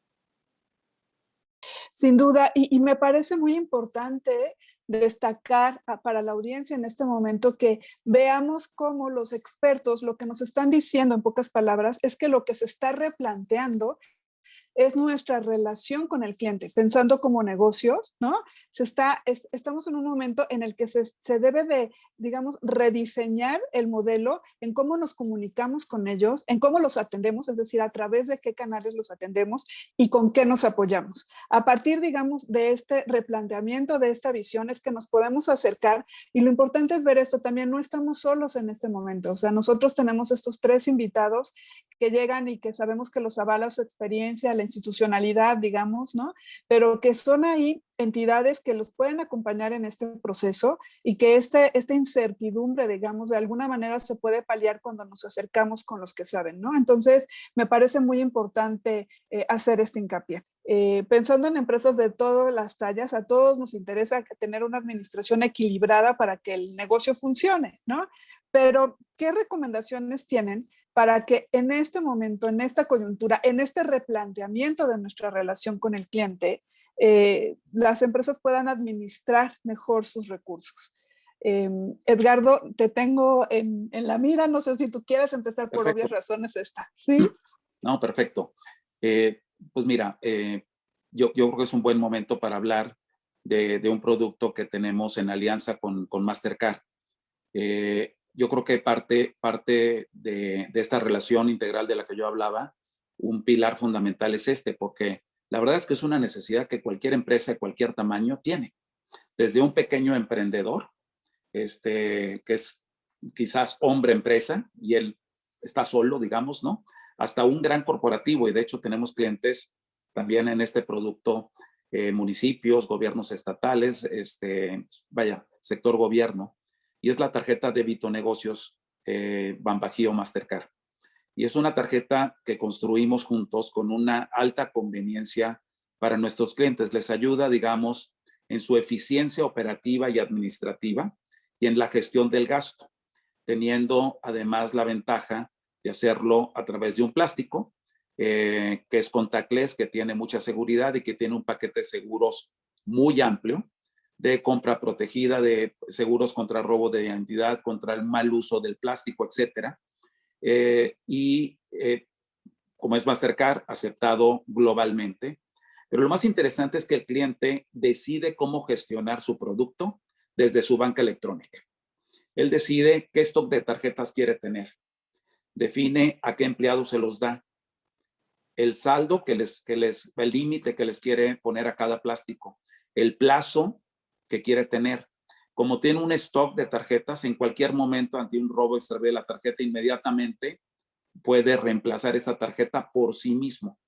Sin duda, y me parece muy importante destacar para la audiencia en este momento que veamos cómo los expertos lo que nos están diciendo en pocas palabras es que lo que se está replanteando es nuestra relación con el cliente, pensando como negocios, ¿no? Estamos en un momento en el que se debe de, digamos, rediseñar el modelo en cómo nos comunicamos con ellos, en cómo los atendemos, es decir, a través de qué canales los atendemos y con qué nos apoyamos. A partir, digamos, de este replanteamiento, de esta visión, es que nos podemos acercar y lo importante es ver esto, también no estamos solos en este momento, o sea, nosotros tenemos estos 3 invitados que llegan y que sabemos que los avala su experiencia, la institucionalidad, digamos, ¿no? Pero que son ahí entidades que los pueden acompañar en este proceso y que esta incertidumbre, digamos, de alguna manera se puede paliar cuando nos acercamos con los que saben, ¿no? Entonces, me parece muy importante hacer este hincapié. Pensando en empresas de todas las tallas, a todos nos interesa tener una administración equilibrada para que el negocio funcione, ¿no? Pero, ¿qué recomendaciones tienen para que en este momento, en esta coyuntura, en este replanteamiento de nuestra relación con el cliente, las empresas puedan administrar mejor sus recursos? Edgardo, te tengo en la mira, no sé si tú quieres empezar por obvias razones esta. ¿Sí? No, perfecto. Pues mira, yo creo que es un buen momento para hablar de un producto que tenemos en alianza con Mastercard. Yo creo que parte de esta relación integral de la que yo hablaba, un pilar fundamental es porque la verdad es que es una necesidad que cualquier empresa de cualquier tamaño tiene. Desde un pequeño emprendedor, que es quizás hombre empresa y él está solo, digamos, ¿no? Hasta un gran corporativo, y de hecho tenemos clientes también en este producto, municipios, gobiernos estatales, sector gobierno. Y es la tarjeta débito negocios BanBajío Mastercard. Y es una tarjeta que construimos juntos con una alta conveniencia para nuestros clientes. Les ayuda, digamos, en su eficiencia operativa y administrativa y en la gestión del gasto, teniendo además la ventaja de hacerlo a través de un plástico que es contactless, que tiene mucha seguridad y que tiene un paquete de seguros muy amplio, de compra protegida, de seguros contra robo de identidad, contra el mal uso del plástico, etcétera. Como es Mastercard, aceptado globalmente. Pero lo más interesante es que el cliente decide cómo gestionar su producto desde su banca electrónica. Él decide qué stock de tarjetas quiere tener, define a qué empleados se los da, el saldo el límite que les quiere poner a cada plástico, el plazo que quiere tener. Como tiene un stock de tarjetas, en cualquier momento ante un robo extravíe la tarjeta, inmediatamente puede reemplazar esa tarjeta por sí mismo.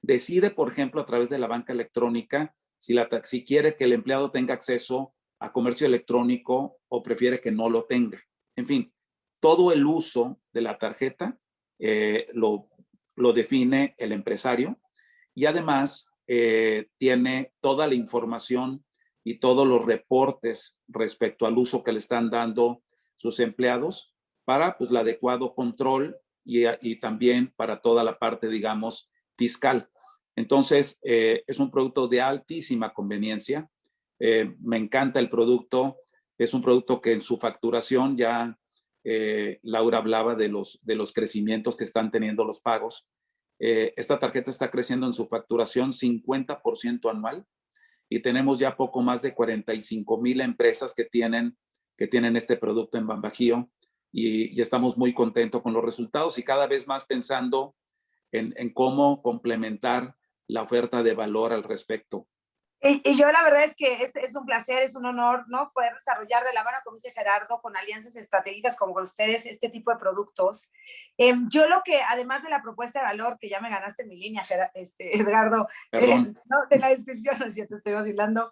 Decide, por ejemplo, a través de la banca electrónica, si quiere que el empleado tenga acceso a comercio electrónico o prefiere que no lo tenga. En fin, todo el uso de la tarjeta lo define el empresario y además tiene toda la información y todos los reportes respecto al uso que le están dando sus empleados para pues, el adecuado control y también para toda la parte, digamos, fiscal. Entonces, es un producto de altísima conveniencia. Me encanta el producto. Es un producto que en su facturación ya Laura hablaba de los crecimientos que están teniendo los pagos. Esta tarjeta está creciendo en su facturación 50% anual y tenemos ya poco más de 45,000 empresas que tienen este producto en BanBajío y estamos muy contentos con los resultados y cada vez más pensando en cómo complementar la oferta de valor al respecto. Y yo la verdad es que es un placer, es un honor, ¿no? Poder desarrollar de la mano, como dice Gerardo, con alianzas estratégicas como con ustedes, este tipo de productos. Yo lo que, además de la propuesta de valor, que ya me ganaste mi línea, Edgardo, ¿no? De la descripción, no es cierto, estoy vacilando,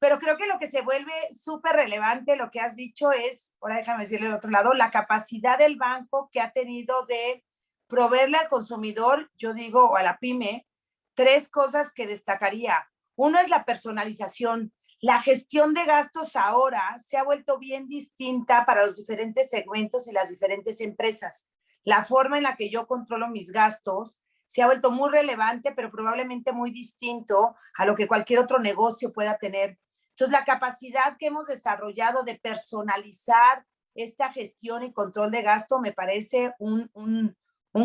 pero creo que lo que se vuelve súper relevante, lo que has dicho es, ahora déjame decirle del otro lado, la capacidad del banco que ha tenido de proveerle al consumidor, yo digo, o a la pyme, 3 cosas que destacaría. Uno es la personalización. La gestión de gastos ahora se ha vuelto bien distinta para los diferentes segmentos y las diferentes empresas. la forma en la que yo controlo mis gastos se ha vuelto muy relevante, pero probablemente muy distinto a lo que cualquier otro negocio pueda tener. Entonces, la capacidad que hemos desarrollado de personalizar esta gestión y control de gasto me parece un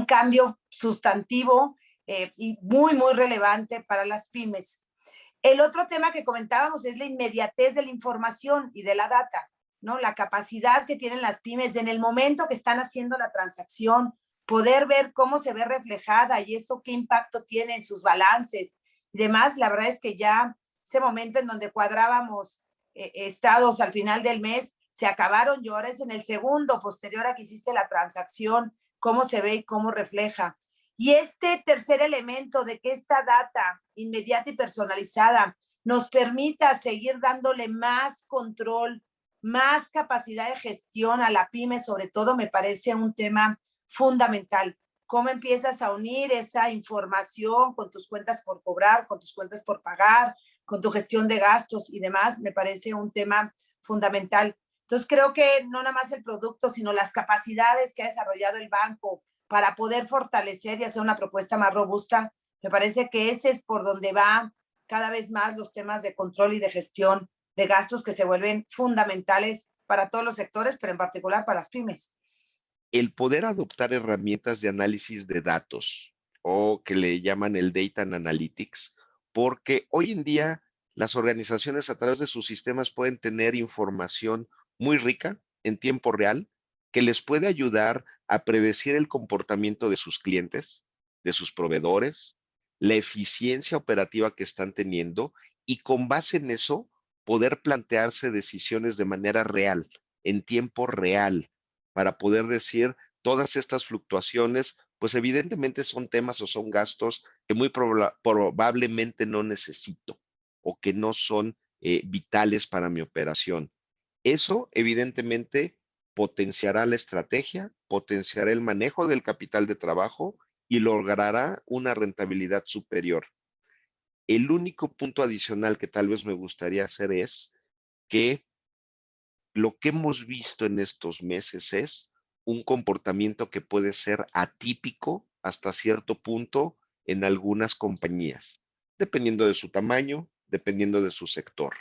cambio sustantivo y muy, muy relevante para las pymes. El otro tema que comentábamos es la inmediatez de la información y de la data, ¿no? La capacidad que tienen las pymes de, en el momento que están haciendo la transacción, poder ver cómo se ve reflejada y eso qué impacto tiene en sus balances y demás. La verdad es que ya ese momento en donde cuadrábamos estados al final del mes, se acabaron y ahora es en el segundo posterior a que hiciste la transacción, cómo se ve y cómo refleja. Y este tercer elemento de que esta data inmediata y personalizada nos permita seguir dándole más control, más capacidad de gestión a la pyme, sobre todo, me parece un tema fundamental. ¿Cómo empiezas a unir esa información con tus cuentas por cobrar, con tus cuentas por pagar, con tu gestión de gastos y demás? Me parece un tema fundamental. Entonces, creo que no nada más el producto, sino las capacidades que ha desarrollado el banco para poder fortalecer y hacer una propuesta más robusta, me parece que ese es por donde va cada vez más los temas de control y de gestión de gastos que se vuelven fundamentales para todos los sectores, pero en particular para las pymes. El poder adoptar herramientas de análisis de datos o que le llaman el Data and Analytics, porque hoy en día las organizaciones a través de sus sistemas pueden tener información muy rica en tiempo real que les puede ayudar a predecir el comportamiento de sus clientes, de sus proveedores, la eficiencia operativa que están teniendo y con base en eso poder plantearse decisiones de manera real, en tiempo real, para poder decir todas estas fluctuaciones, pues evidentemente son temas o son gastos que muy probablemente no necesito o que no son vitales para mi operación. Eso evidentemente potenciará la estrategia, potenciará el manejo del capital de trabajo y logrará una rentabilidad superior. El único punto adicional que tal vez me gustaría hacer es que lo que hemos visto en estos meses es un comportamiento que puede ser atípico hasta cierto punto en algunas compañías, dependiendo de su tamaño, dependiendo de su sector.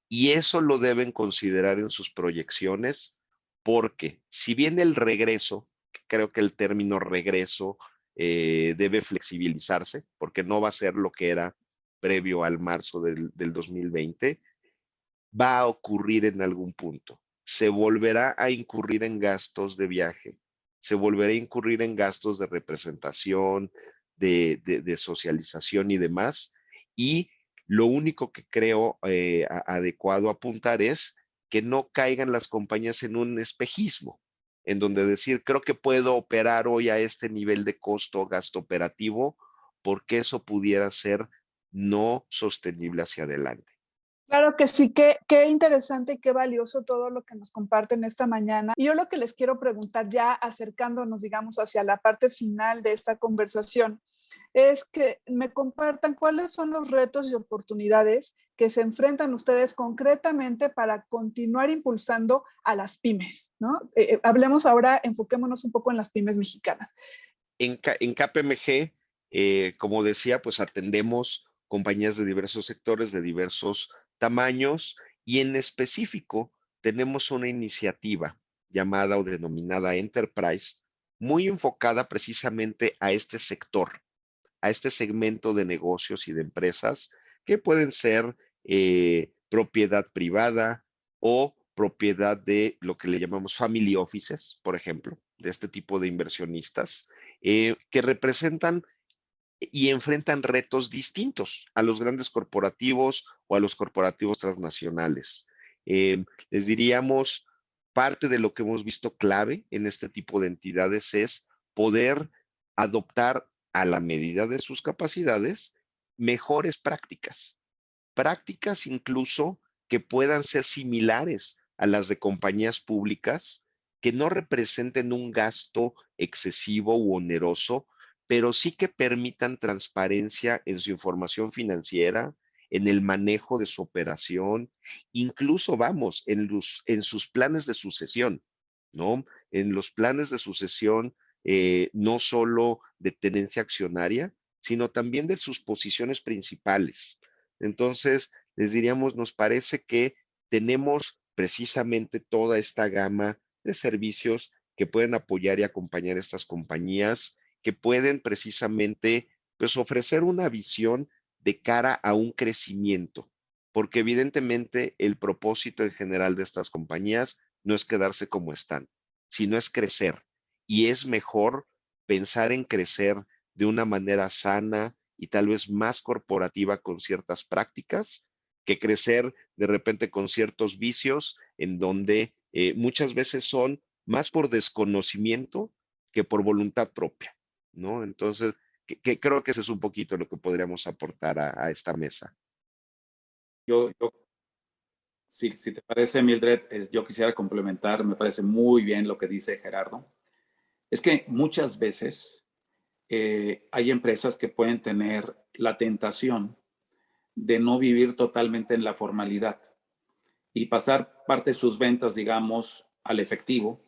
Y eso lo deben considerar en sus proyecciones, porque si bien el regreso, creo que el término regreso debe flexibilizarse, porque no va a ser lo que era previo al marzo del 2020, va a ocurrir en algún punto. Se volverá a incurrir en gastos de viaje, se volverá a incurrir en gastos de representación, de socialización y demás. Y lo único que creo adecuado apuntar es que no caigan las compañías en un espejismo, en donde decir, creo que puedo operar hoy a este nivel de costo o gasto operativo, porque eso pudiera ser no sostenible hacia adelante. Claro que sí, qué interesante y qué valioso todo lo que nos comparten esta mañana. Y yo lo que les quiero preguntar ya acercándonos, digamos, hacia la parte final de esta conversación, es que me compartan cuáles son los retos y oportunidades que se enfrentan ustedes concretamente para continuar impulsando a las pymes, ¿no? Hablemos ahora, enfoquémonos un poco en las pymes mexicanas. En KPMG, como decía, pues atendemos compañías de diversos sectores, de diversos tamaños, y en específico tenemos una iniciativa llamada o denominada Enterprise, muy enfocada precisamente a este sector, a este segmento de negocios y de empresas que pueden ser propiedad privada o propiedad de lo que le llamamos family offices, por ejemplo, de este tipo de inversionistas, que representan y enfrentan retos distintos a los grandes corporativos o a los corporativos transnacionales. Les diríamos, parte de lo que hemos visto clave en este tipo de entidades es poder adoptar a la medida de sus capacidades mejores prácticas, prácticas incluso que puedan ser similares a las de compañías públicas, que no representen un gasto excesivo u oneroso, pero sí que permitan transparencia en su información financiera, en el manejo de su operación, incluso en sus planes de sucesión, ¿no? En los planes de sucesión no solo de tenencia accionaria, sino también de sus posiciones principales. Entonces, les diríamos, nos parece que tenemos precisamente toda esta gama de servicios que pueden apoyar y acompañar estas compañías, que pueden precisamente pues, ofrecer una visión de cara a un crecimiento, porque evidentemente el propósito en general de estas compañías no es quedarse como están, sino es crecer. Y es mejor pensar en crecer de una manera sana y tal vez más corporativa con ciertas prácticas, que crecer de repente con ciertos vicios en donde muchas veces son más por desconocimiento que por voluntad propia, ¿no? Entonces, creo que eso es un poquito lo que podríamos aportar a esta mesa. Yo, si te parece, Mildred, yo quisiera complementar, me parece muy bien lo que dice Gerardo. Es que muchas veces hay empresas que pueden tener la tentación de no vivir totalmente en la formalidad y pasar parte de sus ventas, digamos, al efectivo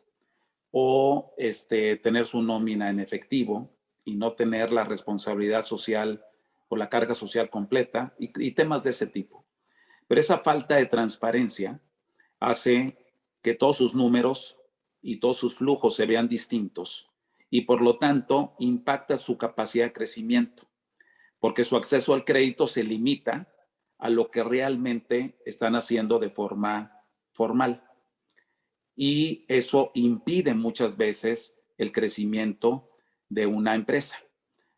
o tener su nómina en efectivo y no tener la responsabilidad social o la carga social completa y temas de ese tipo. Pero esa falta de transparencia hace que todos sus números y todos sus flujos se vean distintos y por lo tanto impacta su capacidad de crecimiento, porque su acceso al crédito se limita a lo que realmente están haciendo de forma formal. Y eso impide muchas veces el crecimiento de una empresa.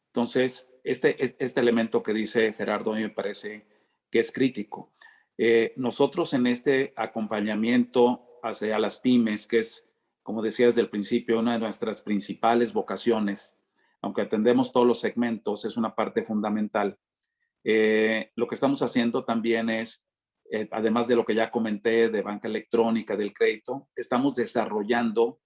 Entonces, este elemento que dice Gerardo a mí me parece que es crítico. Nosotros en este acompañamiento hacia las pymes, que es, como decía desde el principio, una de nuestras principales vocaciones, aunque atendemos todos los segmentos, es una parte fundamental. Lo que estamos haciendo también es, además de lo que ya comenté de banca electrónica, del crédito, estamos desarrollando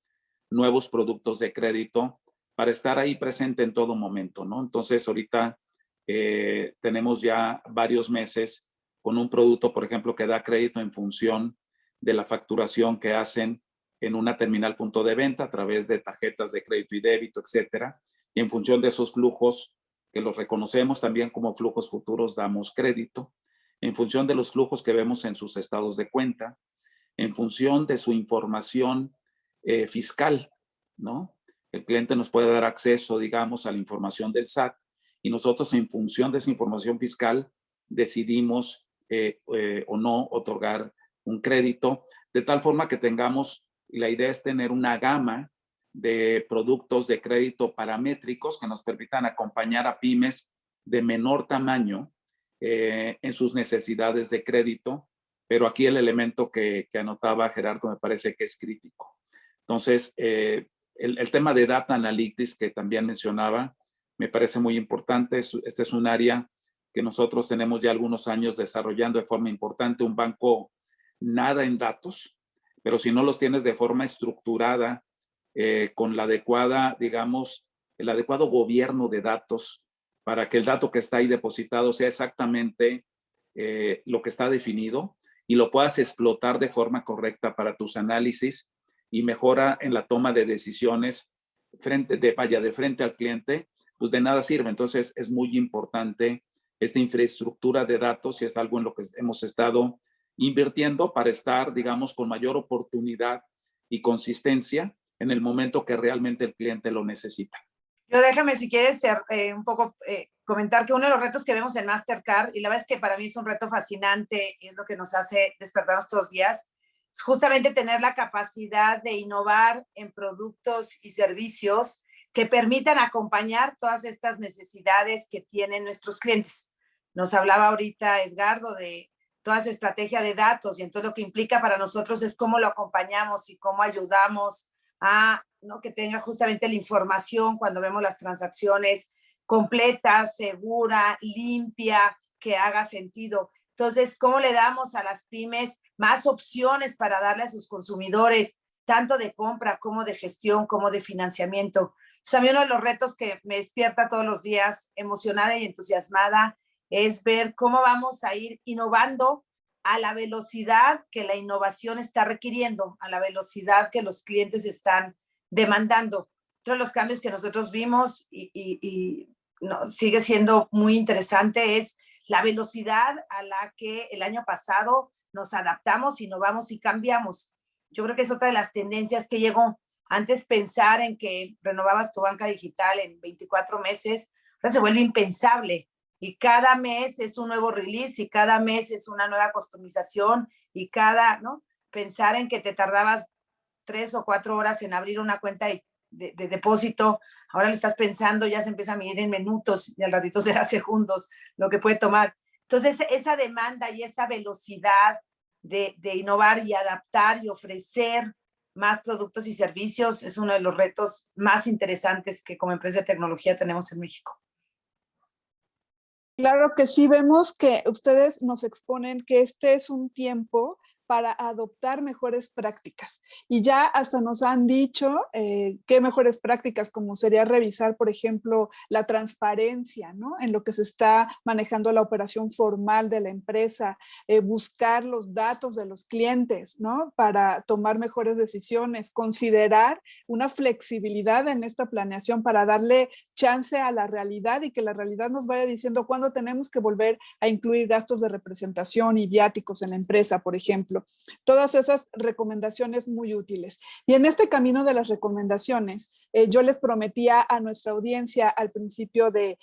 nuevos productos de crédito para estar ahí presente en todo momento, ¿no? Entonces, ahorita tenemos ya varios meses con un producto, por ejemplo, que da crédito en función de la facturación que hacen en una terminal punto de venta a través de tarjetas de crédito y débito, etcétera. Y en función de esos flujos, que los reconocemos también como flujos futuros, damos crédito. En función de los flujos que vemos en sus estados de cuenta, en función de su información fiscal, ¿no? El cliente nos puede dar acceso, digamos, a la información del SAT y nosotros en función de esa información fiscal decidimos o no otorgar un crédito, de tal forma que tengamos, la idea es tener una gama de productos de crédito paramétricos que nos permitan acompañar a pymes de menor tamaño en sus necesidades de crédito, pero aquí el elemento que anotaba Gerardo me parece que es crítico. Entonces, el tema de data analytics que también mencionaba me parece muy importante. Este es un área que nosotros tenemos ya algunos años desarrollando de forma importante. Un banco nada en datos, pero si no los tienes de forma estructurada, con la adecuada, digamos, el adecuado gobierno de datos para que el dato que está ahí depositado sea exactamente lo que está definido y lo puedas explotar de forma correcta para tus análisis y mejora en la toma de decisiones de frente al cliente, pues de nada sirve. Entonces es muy importante esta infraestructura de datos y es algo en lo que hemos estado invirtiendo para estar, digamos, con mayor oportunidad y consistencia en el momento que realmente el cliente lo necesita. Yo déjame, si quieres, un poco comentar que uno de los retos que vemos en Mastercard, y la verdad es que para mí es un reto fascinante, y es lo que nos hace despertarnos todos los días, es justamente tener la capacidad de innovar en productos y servicios que permitan acompañar todas estas necesidades que tienen nuestros clientes. Nos hablaba ahorita Edgardo de toda su estrategia de datos, y entonces lo que implica para nosotros es cómo lo acompañamos y cómo ayudamos a, ¿no?, que tenga justamente la información cuando vemos las transacciones completa, segura, limpia, que haga sentido. Entonces, ¿cómo le damos a las pymes más opciones para darle a sus consumidores, tanto de compra como de gestión, como de financiamiento? Entonces, a mí uno de los retos que me despierta todos los días emocionada y entusiasmada es ver cómo vamos a ir innovando a la velocidad que la innovación está requiriendo, a la velocidad que los clientes están demandando. Otro de los cambios que nosotros vimos no, sigue siendo muy interesante es la velocidad a la que el año pasado nos adaptamos, innovamos y cambiamos. Yo creo que es otra de las tendencias que llegó. Antes pensar en que renovabas tu banca digital en 24 meses, ahora se vuelve impensable. Y cada mes es un nuevo release y cada mes es una nueva customización y ¿no? Pensar en que te tardabas 3 o 4 horas en abrir una cuenta de depósito, ahora lo estás pensando, ya se empieza a medir en minutos y al ratito será segundos lo que puede tomar. Entonces, esa demanda y esa velocidad de innovar y adaptar y ofrecer más productos y servicios es uno de los retos más interesantes que como empresa de tecnología tenemos en México. Claro que sí, vemos que ustedes nos exponen que este es un tiempo para adoptar mejores prácticas. Y ya hasta nos han dicho qué mejores prácticas, como sería revisar, por ejemplo, la transparencia, ¿no? En lo que se está manejando la operación formal de la empresa, buscar los datos de los clientes, ¿no? Para tomar mejores decisiones, considerar una flexibilidad en esta planeación para darle chance a la realidad y que la realidad nos vaya diciendo cuándo tenemos que volver a incluir gastos de representación y viáticos en la empresa, por ejemplo. Todas esas recomendaciones muy útiles. Y en este camino de las recomendaciones, yo les prometía a nuestra audiencia al principio de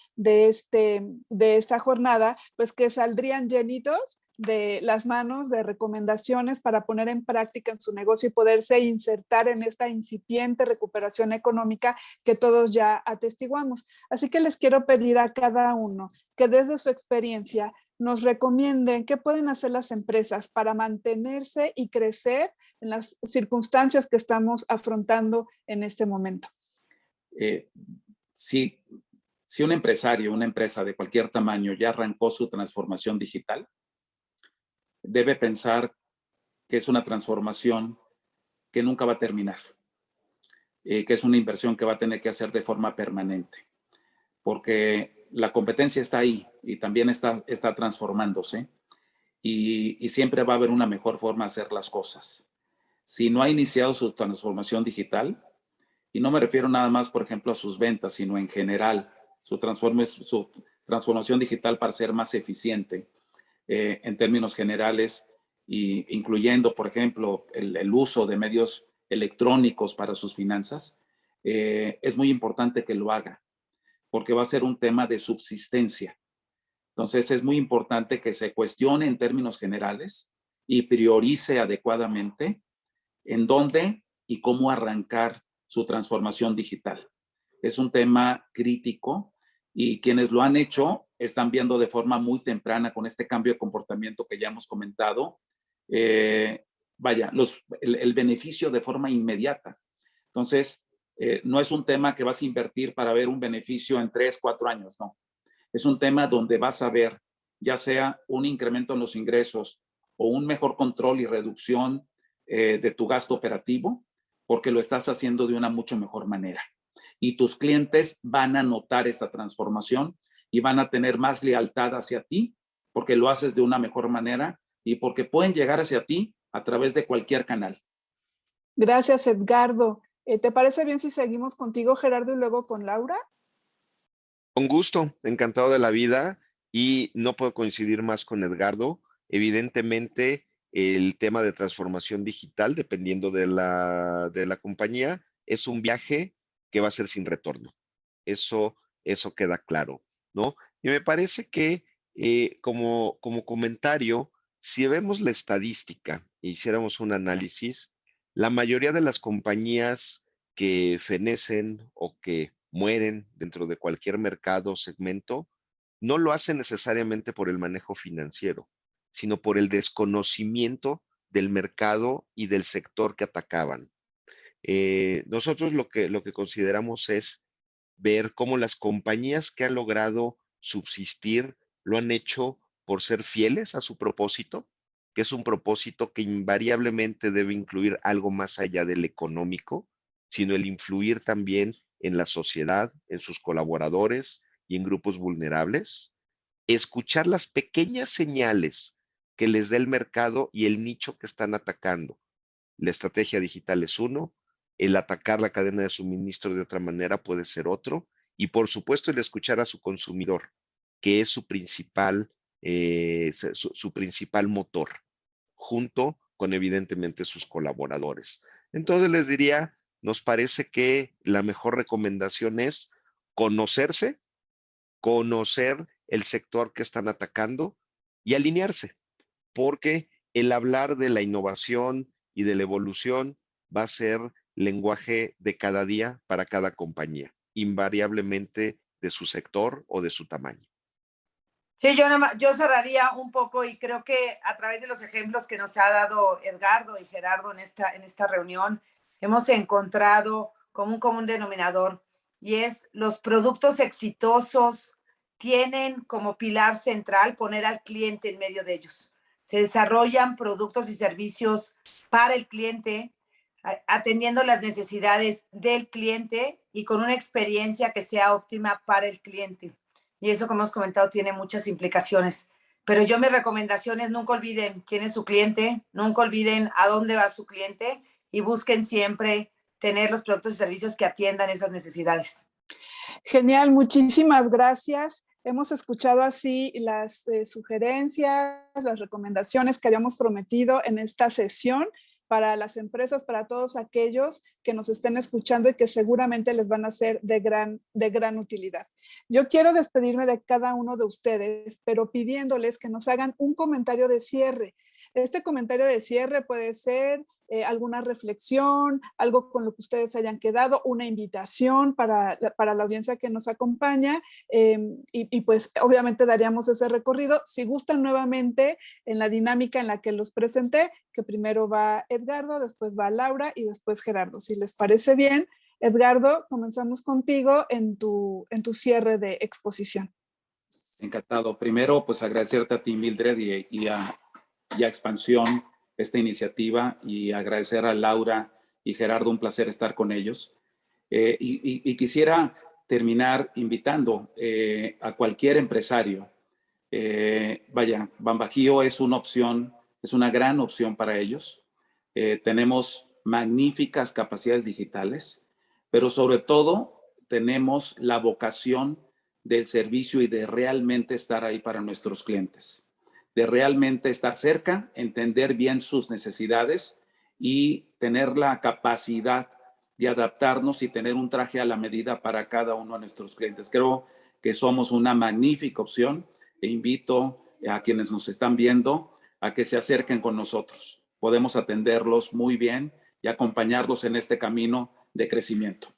esta jornada, pues que saldrían llenitos de las manos de recomendaciones para poner en práctica en su negocio y poderse insertar en esta incipiente recuperación económica que todos ya atestiguamos. Así que les quiero pedir a cada uno que desde su experiencia nos recomienden qué pueden hacer las empresas para mantenerse y crecer en las circunstancias que estamos afrontando en este momento. Si un empresario, una empresa de cualquier tamaño ya arrancó su transformación digital, debe pensar que es una transformación que nunca va a terminar, que es una inversión que va a tener que hacer de forma permanente, porque la competencia está ahí y también está transformándose y siempre va a haber una mejor forma de hacer las cosas. Si no ha iniciado su transformación digital, y no me refiero nada más, por ejemplo, a sus ventas, sino en general, su transformación digital para ser más eficiente en términos generales, incluyendo, por ejemplo, el uso de medios electrónicos para sus finanzas, es muy importante que lo haga, porque va a ser un tema de subsistencia. Entonces, es muy importante que se cuestione en términos generales y priorice adecuadamente en dónde y cómo arrancar su transformación digital. Es un tema crítico y quienes lo han hecho están viendo de forma muy temprana con este cambio de comportamiento que ya hemos comentado, el beneficio de forma inmediata. Entonces, no es un tema que vas a invertir para ver un beneficio en 3, 4 años, no. Es un tema donde vas a ver ya sea un incremento en los ingresos o un mejor control y reducción de tu gasto operativo, porque lo estás haciendo de una mucho mejor manera. Y tus clientes van a notar esa transformación y van a tener más lealtad hacia ti, porque lo haces de una mejor manera y porque pueden llegar hacia ti a través de cualquier canal. Gracias, Edgardo. ¿Te parece bien si seguimos contigo, Gerardo, y luego con Laura? Con gusto, encantado de la vida y no puedo coincidir más con Edgardo. Evidentemente, el tema de transformación digital, dependiendo de la compañía, es un viaje que va a ser sin retorno. Eso queda claro, ¿no? Y me parece que como comentario, si vemos la estadística e hiciéramos un análisis, la mayoría de las compañías que fenecen o que mueren dentro de cualquier mercado o segmento, no lo hacen necesariamente por el manejo financiero, sino por el desconocimiento del mercado y del sector que atacaban. Nosotros lo que consideramos es ver cómo las compañías que han logrado subsistir lo han hecho por ser fieles a su propósito, que es un propósito que invariablemente debe incluir algo más allá del económico, sino el influir también en la sociedad, en sus colaboradores y en grupos vulnerables. Escuchar las pequeñas señales que les da el mercado y el nicho que están atacando. La estrategia digital es uno, el atacar la cadena de suministro de otra manera puede ser otro, y por supuesto el escuchar a su consumidor, que es su principal, su principal motor, junto con evidentemente sus colaboradores. Entonces les diría, nos parece que la mejor recomendación es conocerse, conocer el sector que están atacando y alinearse, porque el hablar de la innovación y de la evolución va a ser lenguaje de cada día para cada compañía, invariablemente de su sector o de su tamaño. Sí, yo cerraría un poco y creo que a través de los ejemplos que nos ha dado Edgardo y Gerardo en esta reunión, hemos encontrado como un común denominador y es los productos exitosos tienen como pilar central poner al cliente en medio de ellos. Se desarrollan productos y servicios para el cliente, atendiendo las necesidades del cliente y con una experiencia que sea óptima para el cliente. Y eso, como hemos comentado, tiene muchas implicaciones. Pero yo mi recomendación es nunca olviden quién es su cliente, nunca olviden a dónde va su cliente y busquen siempre tener los productos y servicios que atiendan esas necesidades. Genial, muchísimas gracias. Hemos escuchado así las sugerencias, las recomendaciones que habíamos prometido en esta sesión para las empresas, para todos aquellos que nos estén escuchando y que seguramente les van a ser de gran utilidad. Yo quiero despedirme de cada uno de ustedes, pero pidiéndoles que nos hagan un comentario de cierre. Este comentario de cierre puede ser alguna reflexión, algo con lo que ustedes hayan quedado, una invitación para la audiencia que nos acompaña y pues obviamente daríamos ese recorrido. Si gustan nuevamente en la dinámica en la que los presenté, que primero va Edgardo, después va Laura y después Gerardo. Si les parece bien, Edgardo, comenzamos contigo en tu cierre de exposición. Encantado. Primero, pues agradecerte a ti, Mildred, y a Expansión esta iniciativa y agradecer a Laura y Gerardo, un placer estar con ellos. Y quisiera terminar invitando a cualquier empresario. Vaya, BanBajío es una opción, es una gran opción para ellos. Tenemos magníficas capacidades digitales, pero sobre todo tenemos la vocación del servicio y de realmente estar ahí para nuestros clientes, de realmente estar cerca, entender bien sus necesidades y tener la capacidad de adaptarnos y tener un traje a la medida para cada uno de nuestros clientes. Creo que somos una magnífica opción e invito a quienes nos están viendo a que se acerquen con nosotros. Podemos atenderlos muy bien y acompañarlos en este camino de crecimiento.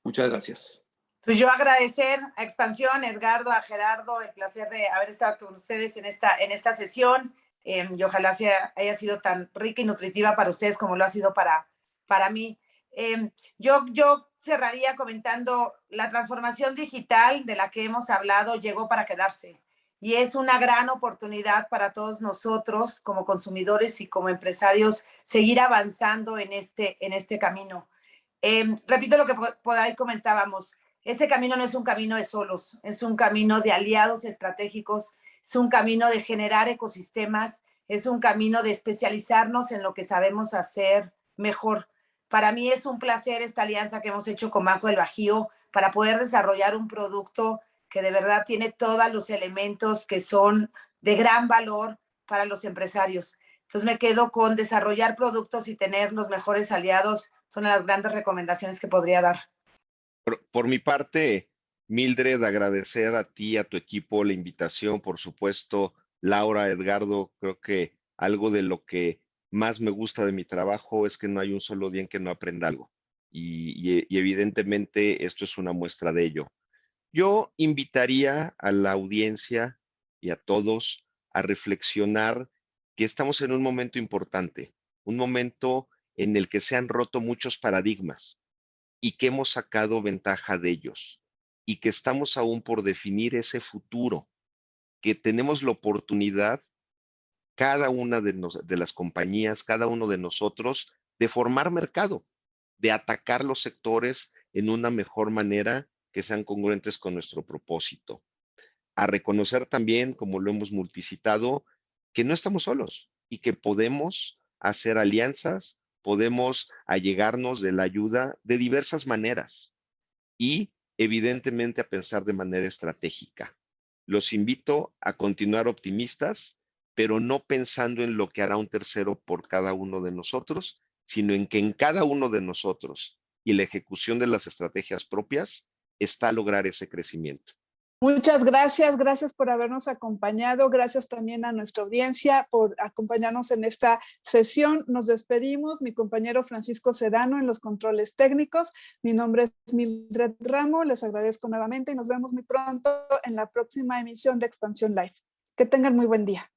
Muchas gracias. Pues yo agradecer a Expansión, Edgardo, a Gerardo, el placer de haber estado con ustedes en esta sesión y ojalá haya sido tan rica y nutritiva para ustedes como lo ha sido para mí. Yo cerraría comentando la transformación digital de la que hemos hablado llegó para quedarse y es una gran oportunidad para todos nosotros como consumidores y como empresarios seguir avanzando en este camino. Repito lo que por ahí comentábamos. Ese camino no es un camino de solos, es un camino de aliados estratégicos, es un camino de generar ecosistemas, es un camino de especializarnos en lo que sabemos hacer mejor. Para mí es un placer esta alianza que hemos hecho con Banco del Bajío para poder desarrollar un producto que de verdad tiene todos los elementos que son de gran valor para los empresarios. Entonces me quedo con desarrollar productos y tener los mejores aliados. Son las grandes recomendaciones que podría dar. Por mi parte, Mildred, agradecer a ti, a tu equipo, la invitación, por supuesto, Laura, Edgardo, creo que algo de lo que más me gusta de mi trabajo es que no hay un solo día en que no aprenda algo. Y evidentemente esto es una muestra de ello. Yo invitaría a la audiencia y a todos a reflexionar que estamos en un momento importante, un momento en el que se han roto muchos paradigmas y que hemos sacado ventaja de ellos y que estamos aún por definir ese futuro, que tenemos la oportunidad, cada una de las compañías, cada uno de nosotros, de formar mercado, de atacar los sectores en una mejor manera que sean congruentes con nuestro propósito. A reconocer también, como lo hemos multicitado, que no estamos solos y que podemos hacer alianzas podemos allegarnos de la ayuda de diversas maneras y evidentemente a pensar de manera estratégica. Los invito a continuar optimistas, pero no pensando en lo que hará un tercero por cada uno de nosotros, sino en que en cada uno de nosotros y la ejecución de las estrategias propias está lograr ese crecimiento. Muchas gracias, gracias por habernos acompañado, gracias también a nuestra audiencia por acompañarnos en esta sesión. Nos despedimos, mi compañero Francisco Sedano en los controles técnicos. Mi nombre es Mildred Ramo, les agradezco nuevamente y nos vemos muy pronto en la próxima emisión de Expansión Live. Que tengan muy buen día.